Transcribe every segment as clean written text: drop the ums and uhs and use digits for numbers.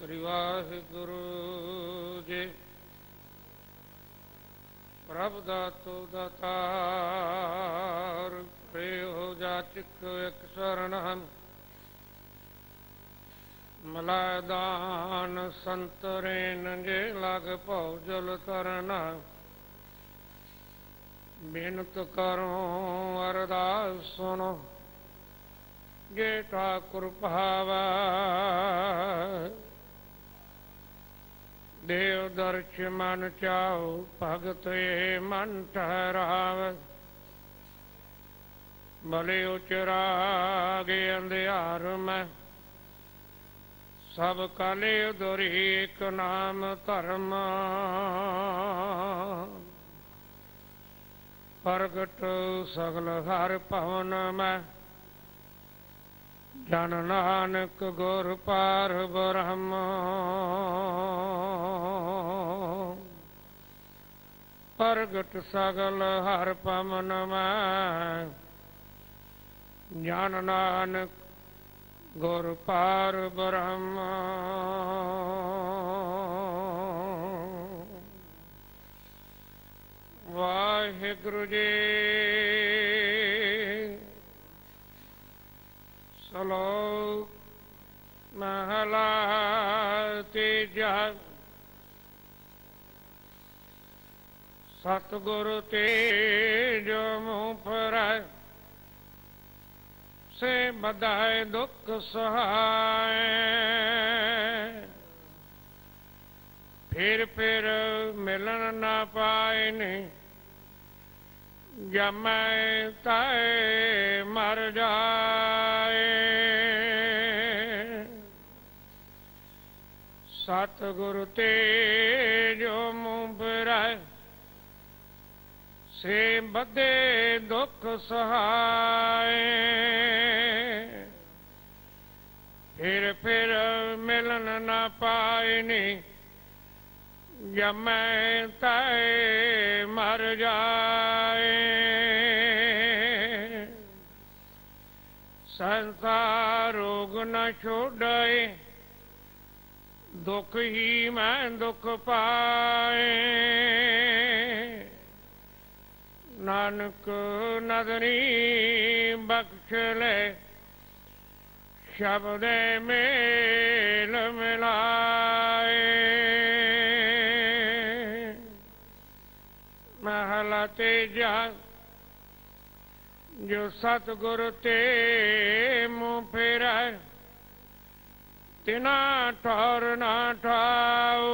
ਸ੍ਰੀ ਵਾਹਿਗੁਰੂ ਜੀ। ਪ੍ਰਭ ਦਾਤੋ ਦਾਤਾਰ, ਪ੍ਰੇਉ ਜਾਚਕ ਇਕ ਸਰਣ ਹਨ। ਮਲੈ ਦਾਨ ਸੰਤਰੇਨ ਜੇ ਲਗ ਭਉ ਜਲ ਤਰਨਾ। ਬਿਨਤ ਕਰੋ ਅਰਦਾਸ ਸੁਣੋ, ਜੇ ਠਾਕੁਰ ਭਾਵੈ। ਦੇਵ ਦਰਸ਼ ਮਨ ਚਾਉ, ਭਗਤ ਇਹ ਮਨ ਠਹਿਰਾਵੈ। ਭਲੇ ਉਚਰਾਗੇ ਅੰਧਿਆਰ ਮੈਂ, ਸਭ ਕਾਲੇ ਦੁਰੀ ਇਕ ਨਾਮ ਧਰਮ। ਪ੍ਰਗਟ ਸਗਲ ਹਰ ਭਵਨ ਮੈਂ, ਜਨ ਨਾਨਕ ਗੁਰ ਪਾਰ ਬ੍ਰਹਮ। ਪ੍ਰਗਟ ਸਗਲ ਹਰ ਭਵਨ ਮੈਂ, ਜਨ ਨਾਨਕ ਗੁਰ ਪਾਰ ਬ੍ਰਹਮ। ਵਾਹਿਗੁਰੂ ਜੀ। ਸਲੋਕ ਮਹਲਾ ਤੀਜਾ। ਸਤਿਗੁਰੂ ਤੇ ਜੋ ਮੂੰਹ ਫਰੈ, ਸੇ ਬਧਾਏ ਦੁਖ ਸਹਾਏ। ਫਿਰ ਮਿਲਣ ਨਾ ਪਾਏ ਨੇ, ਜਮੈ ਤਾਏ ਮਰ ਜਾਏ। ਸਤਿਗੁਰੂ ਤੇ ਜੋ ਮੂੰਹ ਫਿਰੈ, ਸੇ ਬੱਧੇ ਦੁਖ ਸਹਾਏ। ਫਿਰ ਮਿਲਨ ਨਾ ਪਾਏ ਨੇ, ਜਮੈ ਤਾਏ ਮਰ ਜਾਏ। ਸੰਸਾਰ ਰੋਗ ਨ ਛੋੜੈ, ਦੁਖ ਹੀ ਮੈਂ ਦੁਖ ਪਾਏ। ਨਾਨਕ ਨਦਰੀ ਬਖਸ਼ ਲੈ, ਸ਼ਬਦੇ ਮੇਲ ਮਿਲਾਏ। ਮਹਲਾ ਤੀਜਾ। ਜੋ ਸਤਿਗੁਰ ਤੇ ਮੂੰਹ ਫੇਰੈ, ਤਿਨਾ ਠੌਰ ਨਾ ਠਾਉ।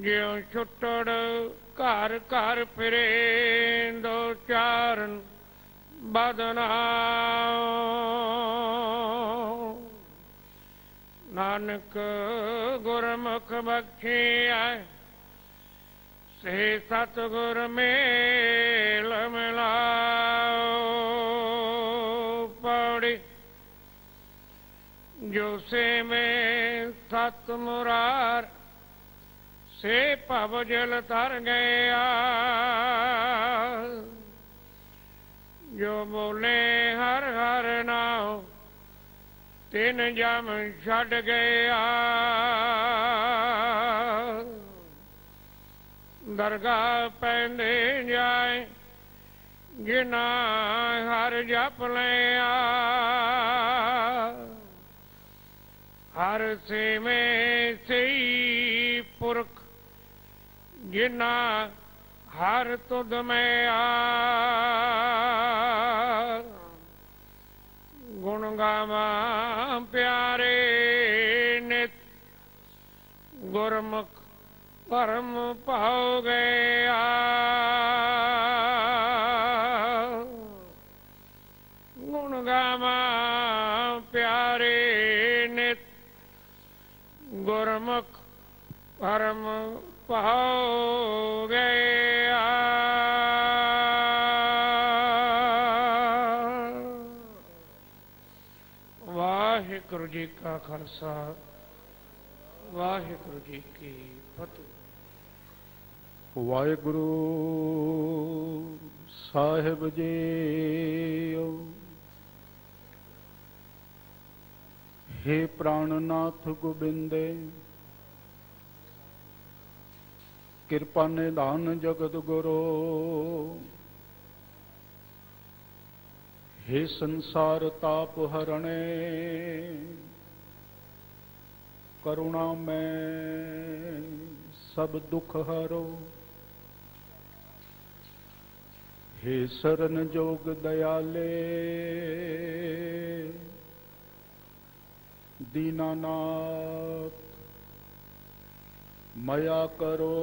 ਜਿਉ ਛੁੱਟੜ ਘਰ ਘਰ ਫਿਰੇ, ਦੋ ਚਾਰਨ ਬਦਨਾਉ। ਨਾਨਕ ਗੁਰਮੁਖ ਬਖਸ਼ੀਐ, ਸੇ ਸਤਿਗੁਰ ਮੇਲ ਮਿਲਾਉ। ਪੌੜੀ। ਜੋ ਸੇਵੇਂ ਸਤ ਮੁਰਾਰ, ਸੇ ਭਵ ਜਲ ਤਰ ਗਿਆ। ਜੋ ਬੋਲੇ ਹਰ ਹਰ ਨਾਉ, ਤਿਨ ਜਮ ਛੱਡ ਗਿਆ। ਦਰਗਾਹ ਪੈਂਦੇ ਜਾਏ, ਜਿਨਾ ਹਰ ਜਪ ਲਿਆ। ਹਰ ਸੇਵੇਂ ਸਈ ਪੁਰਖ, ਜਿਨਾ ਹਰ ਤੁਧ ਮੈਂ ਆ। ਗੁਣ ਗਾਵਾਂ ਪਿਆਰੇ ਨਿਤ, ਗੁਰਮੁਖ ਭਰਮ ਭਾਉ ਗਿਆ। ਗੁਣ ਗਾਵਾਂ ਪਿਆਰੇ ਨਿਤ, ਗੁਰਮੁਖ ਭਰਮ ਭਾਉ ਗਿਆ। ਵਾਹਿਗੁਰੂ ਜੀ ਕਾ ਖਾਲਸਾ, ਵਾਹਿਗੁਰੂ ਜੀ ਕੀ ਫਤਿਹ। ਵਾਹਿਗੁਰੂ ਸਾਹਿਬ ਜੀ। हे प्राणनाथ गोबिंदे, कृपा निधान जगत गुरो, हे संसार ताप हरणे, करुणा में सब दुख हरो। हे शरण जोग दयाले, दीनानाथ मया करो।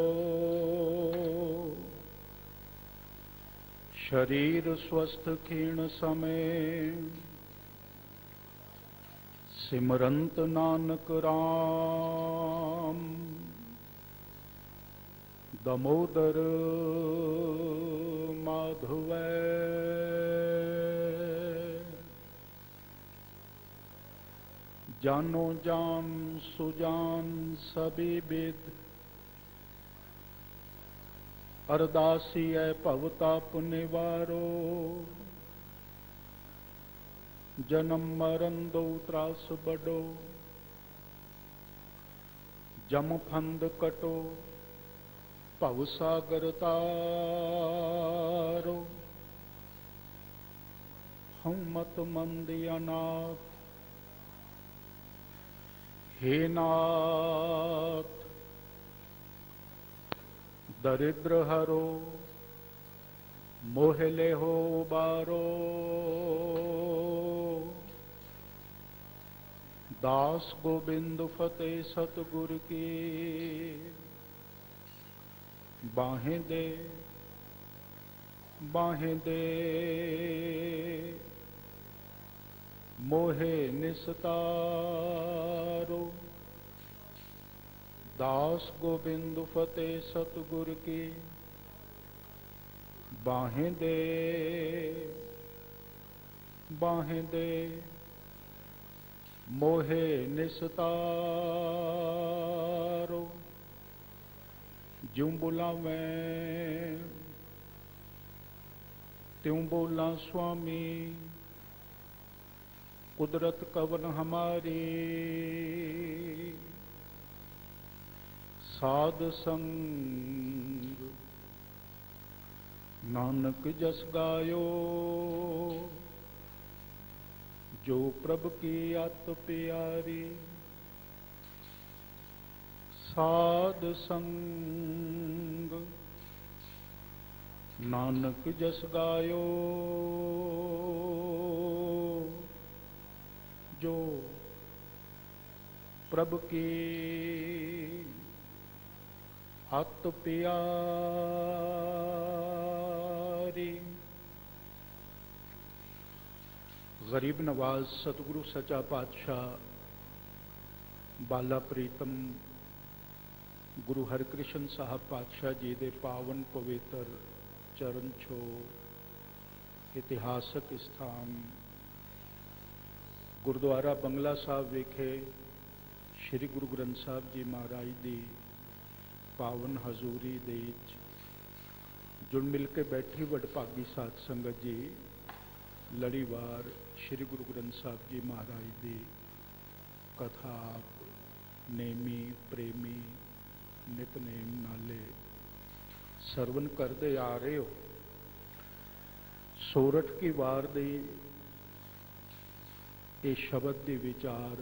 शरीर स्वस्थ क्षीण समय, सिमरंत नानक राम, दामोदर माधव। जानो जान सुजान सभी विद, अरदासी है भवताप निवारो। जन्म मरण दो त्रास बडो, जम फंद कटो, भव सागर तारो। हम मत मंद अनाथ, हे नाथ दरिद्र हरो, मोहले हो बारो। दास गोविंद फतेह सतगुर की, बाहें दे बाहें दे, मोहे निस्तारो। दास गोविंद फतेह सतगुर की, बाहें दे बाहें दे, मोहे निस्तारो। ज्यों बोला मैं त्यों बोला स्वामी, कुदरत कवन हमारी। साध संग नानक जस गायो, जो प्रभु की अत प्यारी। साध संग नानक जस गायो, जो प्रभु की अत प्यारी। गरीब नवाज सतगुरु सचा पातशाह बाला प्रीतम गुरु हरकृष्ण साहब पातशाह जी दे पावन पवित्र चरण छो इतिहासक स्थान गुरुद्वारा बंगला साहब विखे श्री गुरु ग्रंथ साहब जी महाराज दी पावन हजूरी दे जुड़ मिल के बैठी वडभागी साध संगत जी लड़ीवार श्री गुरु ग्रंथ साहब जी महाराज दी कथा आप नेमी प्रेमी नितनेम नाले सरवण करते आ रहे हो। सोरठ की वार दी ये शब्द की विचार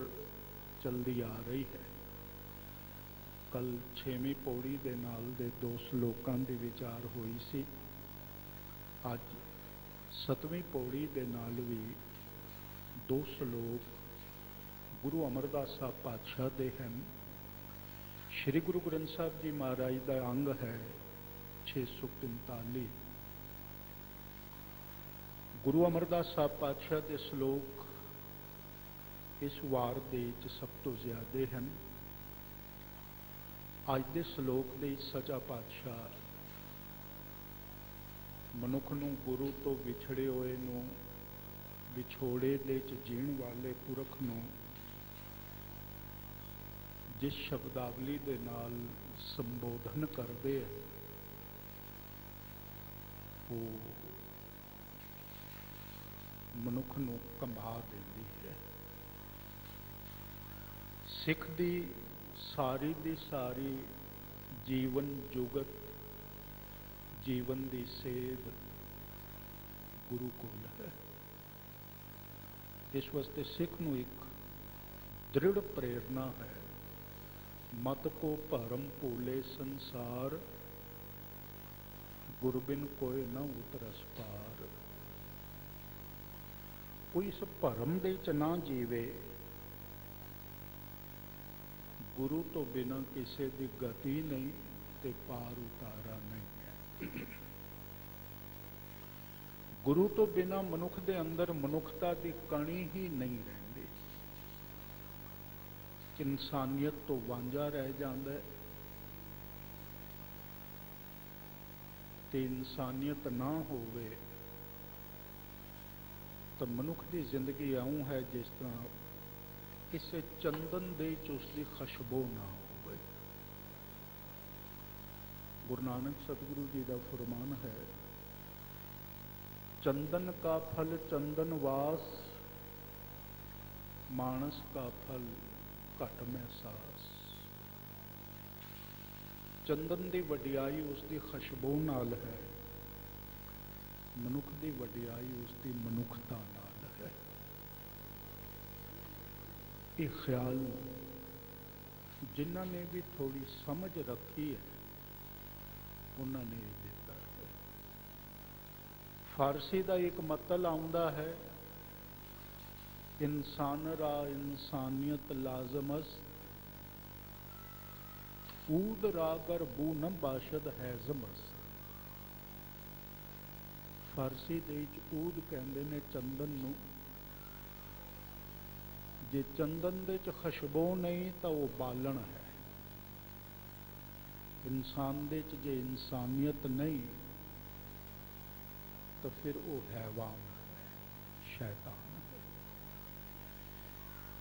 चलती आ रही है। कल 6वीं पौड़ी दे नाल दे 2 श्लोकां दी विचार हुई सी। अज 7वीं पौड़ी दे नाल भी 2 श्लोक गुरु अमरदास साहब पातशाह दे हैं। श्री गुरु ग्रंथ साहब जी महाराज का अंग है 645। गुरु अमरदास साहब पातशाह के श्लोक इस वार दे सब तो ज्यादा हैं। अज के श्लोक दे सचा पातशाह मनुख नूं गुरु तो विछड़े हुए नूं विछोड़े दे जीण वाले पुरख नूं जिस शब्दावली दे नाल संबोधन करते हैं वो मनुख नूं कंबा देंदी है। ਸਿੱਖ ਦੀ ਸਾਰੀ ਜੀਵਨ ਜੁਗਤ ਜੀਵਨ ਦੀ ਸੇਧ ਗੁਰੂ ਕੋਲ ਹੈ। ਇਸ ਵਾਸਤੇ ਸਿੱਖ ਨੂੰ ਇੱਕ ਦ੍ਰਿੜ ਪ੍ਰੇਰਨਾ ਹੈ, ਮਤ ਕੋ ਭਰਮ ਭੂਲੇ ਸੰਸਾਰ, ਗੁਰਬਿਨ ਕੋਇ ਨਾ ਉਤਰਸ ਪਾਰ। ਕੋਈ ਇਸ ਭਰਮ ਦੇ ਚ ਨਾ ਜੀਵੇ, ਗੁਰੂ ਤੋਂ ਬਿਨਾਂ ਕਿਸੇ ਦੀ ਗਤੀ ਨਹੀਂ ਤੇ ਪਾਰ ਉਤਾਰਾ ਨਹੀਂ ਹੈ। ਗੁਰੂ ਤੋਂ ਬਿਨਾਂ ਮਨੁੱਖ ਦੇ ਅੰਦਰ ਮਨੁੱਖਤਾ ਦੀ ਕਣੀ ਹੀ ਨਹੀਂ ਰਹਿੰਦੀ। ਇਨਸਾਨੀਅਤ ਤੋਂ ਵਾਂਝਾ ਰਹਿ ਜਾਂਦਾ ਹੈ ਤੇ ਇਨਸਾਨੀਅਤ ਨਾ ਹੋਵੇ ਤਾਂ ਮਨੁੱਖ ਦੀ ਜ਼ਿੰਦਗੀ ਇਉਂ ਹੈ ਜਿਸ ਤਰ੍ਹਾਂ ਕਿਸੇ ਚੰਦਨ ਦੇ ਚ ਉਸ ਦੀ ਖੁਸ਼ਬੂ ਨਾ ਹੋਵੇ। ਗੁਰੂ ਨਾਨਕ ਸਤਿਗੁਰੂ ਜੀ ਦਾ ਫਰਮਾਨ ਹੈ, चंदन का फल चंदन वास, मानस का फल घट में सास। चंदन की वडियाई उसकी खुशबू नाल है, मनुख की वडियाई उसकी मनुखता नाल है। ये ख्याल जिन्होंने भी थोड़ी समझ रखी है उन्होंने दिता है। फारसी का एक मतल आउंदा है, इंसान रा इंसानियत लाजमस, ऊद रागर बू न बाशद हैजमस। फारसी दे ऊद कहते ने चंदन नूं, जे चंदन दे च खुशबू नहीं तो वह बालन है। इंसान दे च जे इंसानियत नहीं तो फिर वो हैवान है, शैतान है।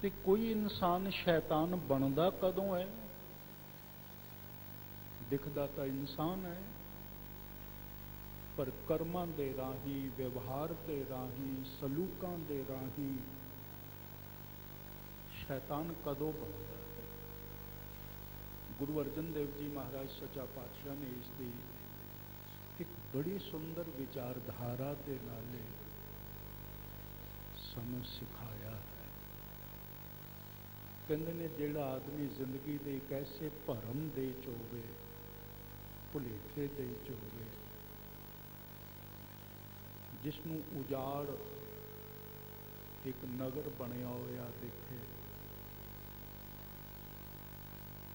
तो कोई इंसान शैतान बनता कदों है? दिखता तो इंसान है, पर कर्मां दे राही, व्यवहार दे राही, सलूकां दे राही शैतान कदों बनता है? गुरु अर्जन देव जी महाराज सच्चा पातशाह ने इसकी एक बड़ी सुंदर विचारधारा के नाले सानू सिखाया है। कहते ने जिहड़ा आदमी जिंदगी दे एक ऐसे भरम दे च होवे, भुलेखे दे च होवे, जिसनू उजाड़ एक नगर बनया होया दिखे,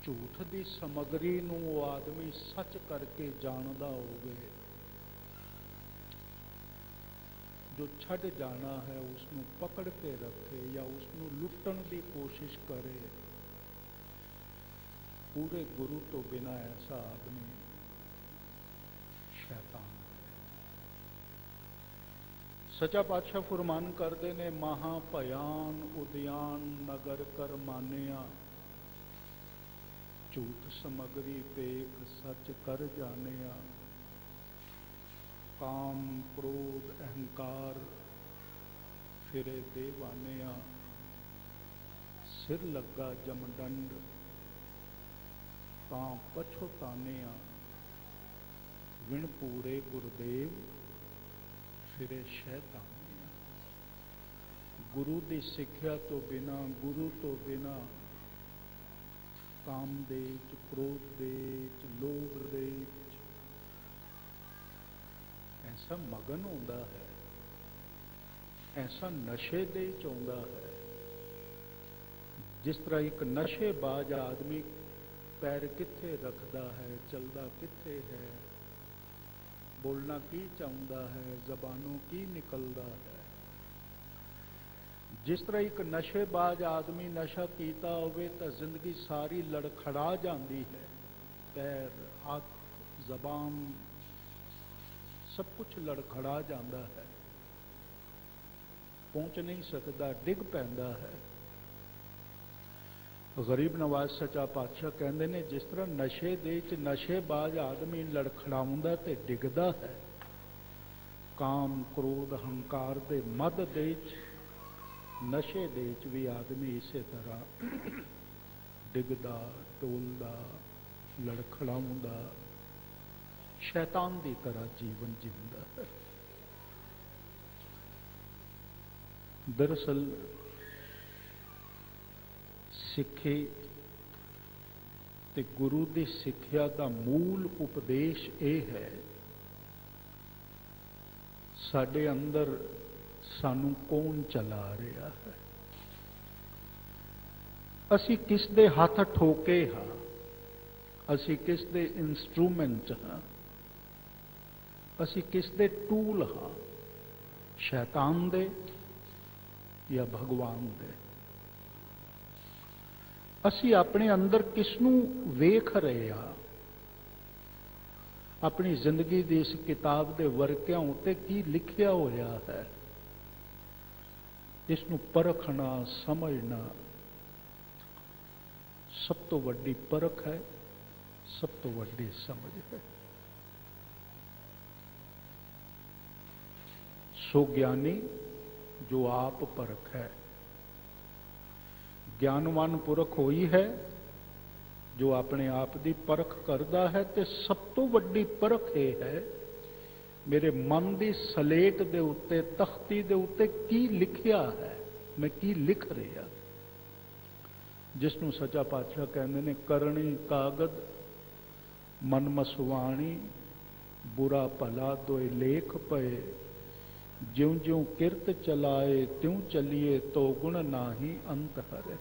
झूठ की समग्री नू वो आदमी सच करके जानदा होवे, जो छड़ जाना है उसनू पकड़ के रखे या उसनू लुटन की कोशिश करे, पूरे गुरु तो बिना ऐसा आदमी शैतान है। सच्चा पातशाह फरमान करते ने, महा भयान उद्यान नगर कर मानिया, झूठ समगरी पेख सच कर जानिया। काम क्रोध अहंकार फिरे देवानिया, सिर लगा जमदंड तां पछोतानिया। विण पूरे गुरुदेव फिरे शैतानिया। गुरु की सिक्ख्या तो बिना, गुरु तो बिना काम दे च, क्रोध दे च, लोभ दे च ऐसा मगन होता है, ऐसा नशे दे च आउंदा है। जिस तरह एक नशेबाज आदमी पैर कित्थे रखता है, चलता कित्थे है, बोलना की चाहता है, जबानों की निकलता है, जिस तरह एक नशेबाज आदमी नशा कीता होवे तो जिंदगी सारी लड़खड़ा जाती है, पैर हाथ जबान सब कुछ लड़खड़ा जाता है, पहुंच नहीं सकता, डिग पैंदा है। गरीब नवाज सच्चा पातशाह कहते ने, जिस तरह नशे दे च नशेबाज आदमी लड़खड़ाउंदा ते डिगदा है, काम क्रोध हंकार दे मद दे च, नशे दे च भी आदमी इसे तरह ਡਿੱਗਦਾ ਡੋਲਦਾ ਲੜਖੜਾਉਂਦਾ ਸ਼ੈਤਾਨ ਦੀ ਤਰ੍ਹਾਂ ਜੀਵਨ ਜਿਉਂਦਾ ਹੈ। ਦਰਅਸਲ ਸਿੱਖੀ ਤੇ ਗੁਰੂ ਦੀ ਸਿੱਖਿਆ ਦਾ ਮੂਲ ਉਪਦੇਸ਼ ਇਹ ਹੈ, ਸਾਡੇ ਅੰਦਰ ਸਾਨੂੰ ਕੌਣ ਚਲਾ ਰਿਹਾ ਹੈ, ਅਸੀਂ ਕਿਸ ਦੇ ਹੱਥ ਠੋਕੇ ਹਾਂ, ਅਸੀਂ ਕਿਸ ਦੇ ਇਨਸਟਰੂਮੈਂਟ ਹਾਂ, ਅਸੀਂ ਕਿਸ ਦੇ ਟੂਲ ਹਾਂ, ਸ਼ੈਤਾਨ ਦੇ ਜਾਂ ਭਗਵਾਨ ਦੇ। ਅਸੀਂ ਆਪਣੇ ਅੰਦਰ ਕਿਸ ਨੂੰ ਵੇਖ ਰਹੇ ਹਾਂ, ਆਪਣੀ ਜ਼ਿੰਦਗੀ ਦੀ ਇਸ ਕਿਤਾਬ ਦੇ ਵਰਕਿਆਂ ਉੱਤੇ ਕੀ ਲਿਖਿਆ ਹੋਇਆ ਹੈ, ਇਸ ਨੂੰ ਪਰਖਣਾ ਸਮਝਣਾ ਸਭ ਤੋਂ ਵੱਡੀ ਪਰਖ ਹੈ, ਸਭ ਤੋਂ ਵੱਡੀ ਸਮਝ ਹੈ। ਸੋ ਗਿਆਨੀ ਜੋ ਆਪ ਪਰਖ ਹੈ, ਗਿਆਨਵਾਨ ਪੁਰਖ ਹੋਈ ਹੈ ਜੋ ਆਪਣੇ ਆਪ ਦੀ ਪਰਖ ਕਰਦਾ ਹੈ। ਤੇ ਸਭ ਤੋਂ ਵੱਡੀ ਪਰਖ ਇਹ ਹੈ, ਮੇਰੇ ਮਨ ਦੀ ਸਲੇਟ ਦੇ ਉੱਤੇ, ਤਖਤੀ ਦੇ ਉੱਤੇ ਕੀ ਲਿਖਿਆ ਹੈ, ਮੈਂ ਕੀ ਲਿਖ ਰਿਹਾ। ਜਿਸ ਨੂੰ ਸੱਚਾ ਪਾਤਸ਼ਾਹ ਕਹਿੰਦੇ ਨੇ, ਕਰਨੀ ਕਾਗਦ ਮਨ ਮਸਵਾਣੀ, ਬੁਰਾ ਭਲਾ ਦੋਇ ਲੇਖ ਪਏ, ਜਿਉਂ ਜਿਉਂ ਕਿਰਤ ਚਲਾਏ ਤਿਉਂ ਚਲੀਏ, ਤੋ ਗੁਣ ਨਾਹੀ ਅੰਤ ਹਰੇ।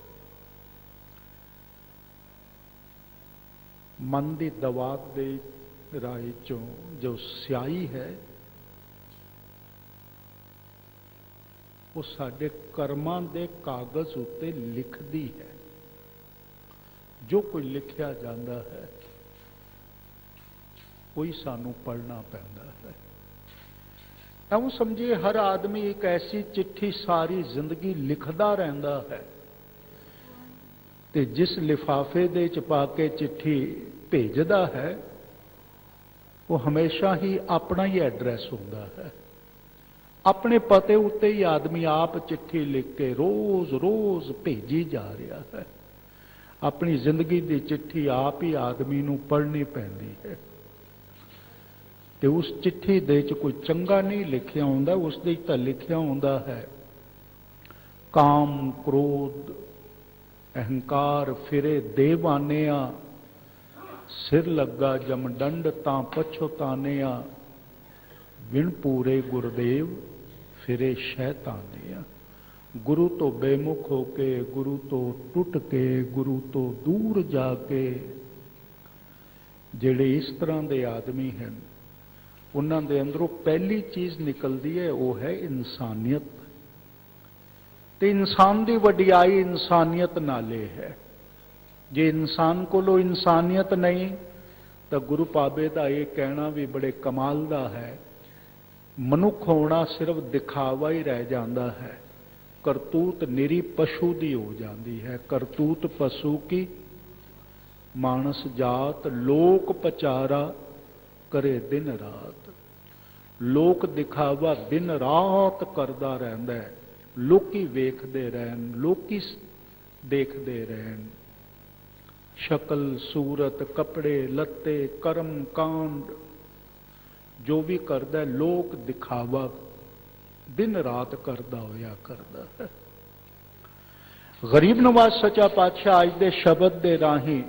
ਮਨ ਦੀ ਦਵਾਤ ਦੇ ਰਾਹ ਚੋਂ ਜੋ ਸਿਆਹੀ ਹੈ, ਉਹ ਸਾਡੇ ਕਰਮਾਂ ਦੇ ਕਾਗਜ਼ ਉੱਤੇ ਲਿਖਦੀ ਹੈ। ਜੋ ਕੋਈ ਲਿਖਿਆ ਜਾਂਦਾ ਹੈ, ਕੋਈ ਸਾਨੂੰ ਪੜ੍ਹਨਾ ਪੈਂਦਾ ਹੈ। ਤਾਂ ਸਮਝੀਏ, ਹਰ ਆਦਮੀ ਇੱਕ ਐਸੀ ਚਿੱਠੀ ਸਾਰੀ ਜ਼ਿੰਦਗੀ ਲਿਖਦਾ ਰਹਿੰਦਾ ਹੈ, ਤੇ ਜਿਸ ਲਿਫਾਫੇ ਦੇ ਚ ਪਾ ਕੇ ਚਿੱਠੀ ਭੇਜਦਾ ਹੈ, ਉਹ ਹਮੇਸ਼ਾ ਹੀ ਆਪਣਾ ਹੀ ਐਡਰੈਸ ਹੁੰਦਾ ਹੈ। ਆਪਣੇ ਪਤੇ ਉੱਤੇ ਹੀ ਆਦਮੀ ਆਪ ਚਿੱਠੀ ਲਿਖ ਕੇ ਰੋਜ਼-ਰੋਜ਼ ਭੇਜੀ ਜਾ ਰਿਹਾ ਹੈ। ਆਪਣੀ ਜ਼ਿੰਦਗੀ ਦੀ ਚਿੱਠੀ ਆਪ ਹੀ ਆਦਮੀ ਨੂੰ ਪੜ੍ਹਨੀ ਪੈਂਦੀ ਹੈ। ਤੇ ਉਸ ਚਿੱਠੀ ਦੇ ਚ ਕੋਈ ਚੰਗਾ ਨਹੀਂ ਲਿਖਿਆ ਹੁੰਦਾ, ਉਸ ਦੇ ਤਾਂ ਲਿਖਿਆ ਹੁੰਦਾ ਹੈ, ਕਾਮ ਕ੍ਰੋਧ ਅਹੰਕਾਰ ਫਿਰੇ ਦੇਵਾਨਿਆ, ਸਿਰ ਲੱਗਾ ਜਮਡੰਡ ਤਾਂ ਪਛੋਤਾਨਿਆ, ਵਿਣ ਪੂਰੇ ਗੁਰਦੇਵ ਫਿਰੇ ਸ਼ੈਤਾਨਿਆ। ਗੁਰੂ ਤੋਂ ਬੇਮੁਖ ਹੋ ਕੇ, ਗੁਰੂ ਤੋਂ ਟੁੱਟ ਕੇ, ਗੁਰੂ ਤੋਂ ਦੂਰ ਜਾ ਕੇ ਜਿਹੜੇ ਇਸ ਤਰ੍ਹਾਂ ਦੇ ਆਦਮੀ ਹਨ, ਉਹਨਾਂ ਦੇ ਅੰਦਰੋਂ ਪਹਿਲੀ ਚੀਜ਼ ਨਿਕਲਦੀ ਹੈ, ਉਹ ਹੈ ਇਨਸਾਨੀਅਤ। ਤੇ ਇਨਸਾਨ ਦੀ ਵਡਿਆਈ ਇਨਸਾਨੀਅਤ ਨਾਲੇ ਹੈ। ਜੇ ਇਨਸਾਨ ਕੋਲੋਂ ਇਨਸਾਨੀਅਤ ਨਹੀਂ, ਤਾਂ ਗੁਰੂ ਪਾਵੇ ਦਾ ਇਹ ਕਹਿਣਾ ਵੀ ਬੜੇ ਕਮਾਲ ਦਾ ਹੈ, ਮਨੁੱਖ ਹੋਣਾ ਸਿਰਫ ਦਿਖਾਵਾ ਹੀ ਰਹਿ ਜਾਂਦਾ ਹੈ, ਕਰਤੂਤ ਨਿਰੀ ਪਸ਼ੂ ਦੀ ਹੋ ਜਾਂਦੀ ਹੈ। ਕਰਤੂਤ ਪਸ਼ੂ ਕੀ, ਮਾਨਸ ਜਾਤ ਲੋਕ ਪਚਾਰਾ ਕਰੇ ਦਿਨ ਰਾਤ। ਲੋਕ ਦਿਖਾਵਾ ਦਿਨ ਰਾਤ ਕਰਦਾ ਰਹਿੰਦਾ ਹੈ, ਲੋਕੀ ਵੇਖਦੇ ਰਹਿਣ, ਲੋਕੀ ਦੇਖਦੇ ਰਹਿਣ। ਸ਼ਕਲ ਸੂਰਤ, ਕੱਪੜੇ ਲੱਤੇ, ਕਰਮ ਕਾਂਡ ਜੋ ਵੀ ਕਰਦਾ, ਲੋਕ ਦਿਖਾਵਾ ਦਿਨ ਰਾਤ ਕਰਦਾ ਹੋਇਆ ਕਰਦਾ ਹੈ। ਗਰੀਬ ਨਵਾਜ਼ ਸੱਚਾ ਪਾਤਸ਼ਾਹ ਅੱਜ ਦੇ ਸ਼ਬਦ ਦੇ ਰਾਹੀਂ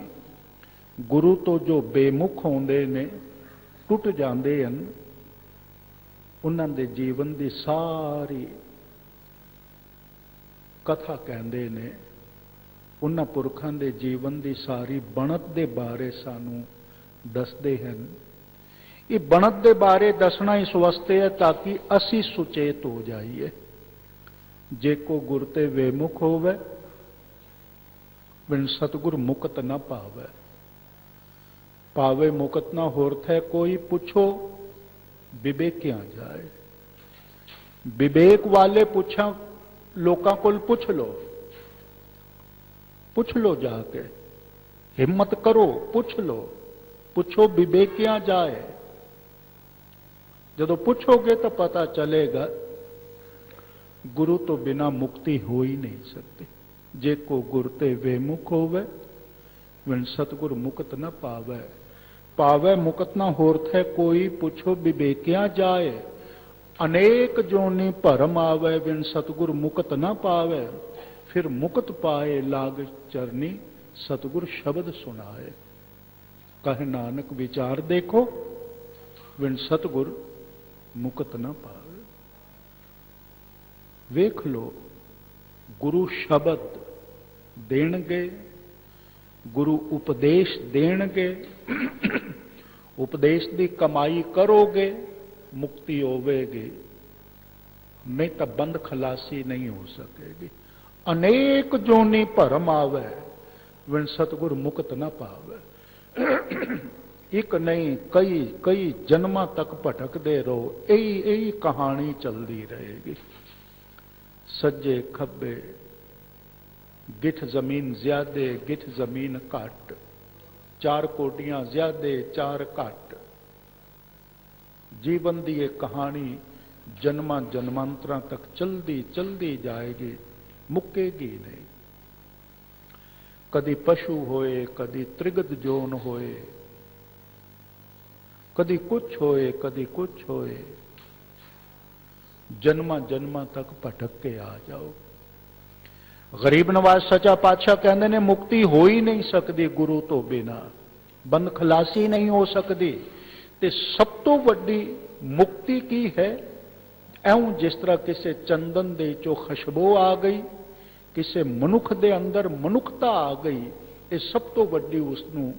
ਗੁਰੂ ਤੋਂ ਜੋ ਬੇਮੁਖ ਹੁੰਦੇ ਨੇ, ਟੁੱਟ ਜਾਂਦੇ ਹਨ, ਉਹਨਾਂ ਦੇ ਜੀਵਨ ਦੀ ਸਾਰੀ ਕਥਾ ਕਹਿੰਦੇ ਨੇ। ਉਹਨਾਂ ਪੁਰਖਾਂ ਦੇ ਜੀਵਨ ਦੀ ਸਾਰੀ ਬਣਤ ਦੇ ਬਾਰੇ ਸਾਨੂੰ ਦੱਸਦੇ ਹਨ। ਇਹ ਬਣਤ ਦੇ ਬਾਰੇ ਦੱਸਣਾ ਇਸ ਵਾਸਤੇ ਹੈ ਤਾਂ ਕਿ ਅਸੀਂ ਸੁਚੇਤ ਹੋ ਜਾਈਏ। ਜੇ ਕੋ ਗੁਰ ਤੇ ਵੇਮੁਖ ਹੋਵੇ, ਬਿਨ ਸਤਿਗੁਰ ਮੁਕਤ ਨਾ ਪਾਵੇ। ਪਾਵੇ ਮੁਕਤ ਨਾ ਹੋਰਥ ਹੈ ਕੋਈ, ਪੁੱਛੋ ਵਿਵੇਕਿਆ ਜਾਏ। ਵਿਵੇਕ ਵਾਲੇ ਪੁੱਛਾਂ, ਲੋਕਾਂ ਕੋਲ ਪੁੱਛ ਲੋ ਜਾ ਕੇ, ਹਿੰਮਤ ਕਰੋ, ਪੁੱਛ ਲੋ, ਪੁੱਛੋ ਵਿਵੇਕਿਆ ਜਾਏ। ਜਦੋਂ ਪੁੱਛੋਗੇ ਤਾਂ ਪਤਾ ਚਲੇਗਾ ਗੁਰੂ ਤੋਂ ਬਿਨਾ ਮੁਕਤੀ ਹੋ ਹੀ ਨਹੀਂ ਸਕਦੀ। ਜੇ ਕੋ ਗੁਰ ਤੇ ਵੇਮੁਖ ਹੋਵੇ, विण सतगुर मुकत न पावै। पावै मुकत न होरथ है कोई, पुछो विवेकिया जाए। अनेक जोनी भरम आवे, बिन सतगुर मुकत न पावे। फिर मुकत पाए लाग चरनी, सतगुर शब्द सुनाए। कहे नानक विचार देखो, बिन सतगुर मुकत न पावे। वेख लो, गुरु शब्द देणगे, गुरु उपदेश देणगे, उपदेश की कमाई करोगे, मुक्ति होवेगी, नहीं तो बंद खलासी नहीं हो सकेगी। अनेक जोनी भरम आवे, विन सतगुर मुक्त न पावे। एक नहीं कई कई जन्मां तक भटकते रहो, यही कहानी चलती रहेगी। सज्जे खब्बे गिठ जमीन ज्यादे, गिठ जमीन घट, चार कोटियां ज्यादे, चार घट। जीवन की एक कहानी जन्मां जन्मांतरां तक चलती चलती जाएगी, मुकेगी नहीं। कदी पशु होए, कदी त्रिगत जोन होए, कदी कुछ होए, कदी कुछ होए, जन्मां जन्मां तक भटक के आ जाओ। गरीब नवाज सचा पातशाह कहते ने मुक्ति हो ही नहीं सकती गुरु तो बिना, बंद खलासी नहीं हो सकती। ते सब तो वड्डी मुक्ति की है, ऐं जिस तरह किसी चंदन दे चो खुशबू आ गई, किसी मनुख दे अंदर मनुखता आ गई, ये सब तो वड्डी उसनू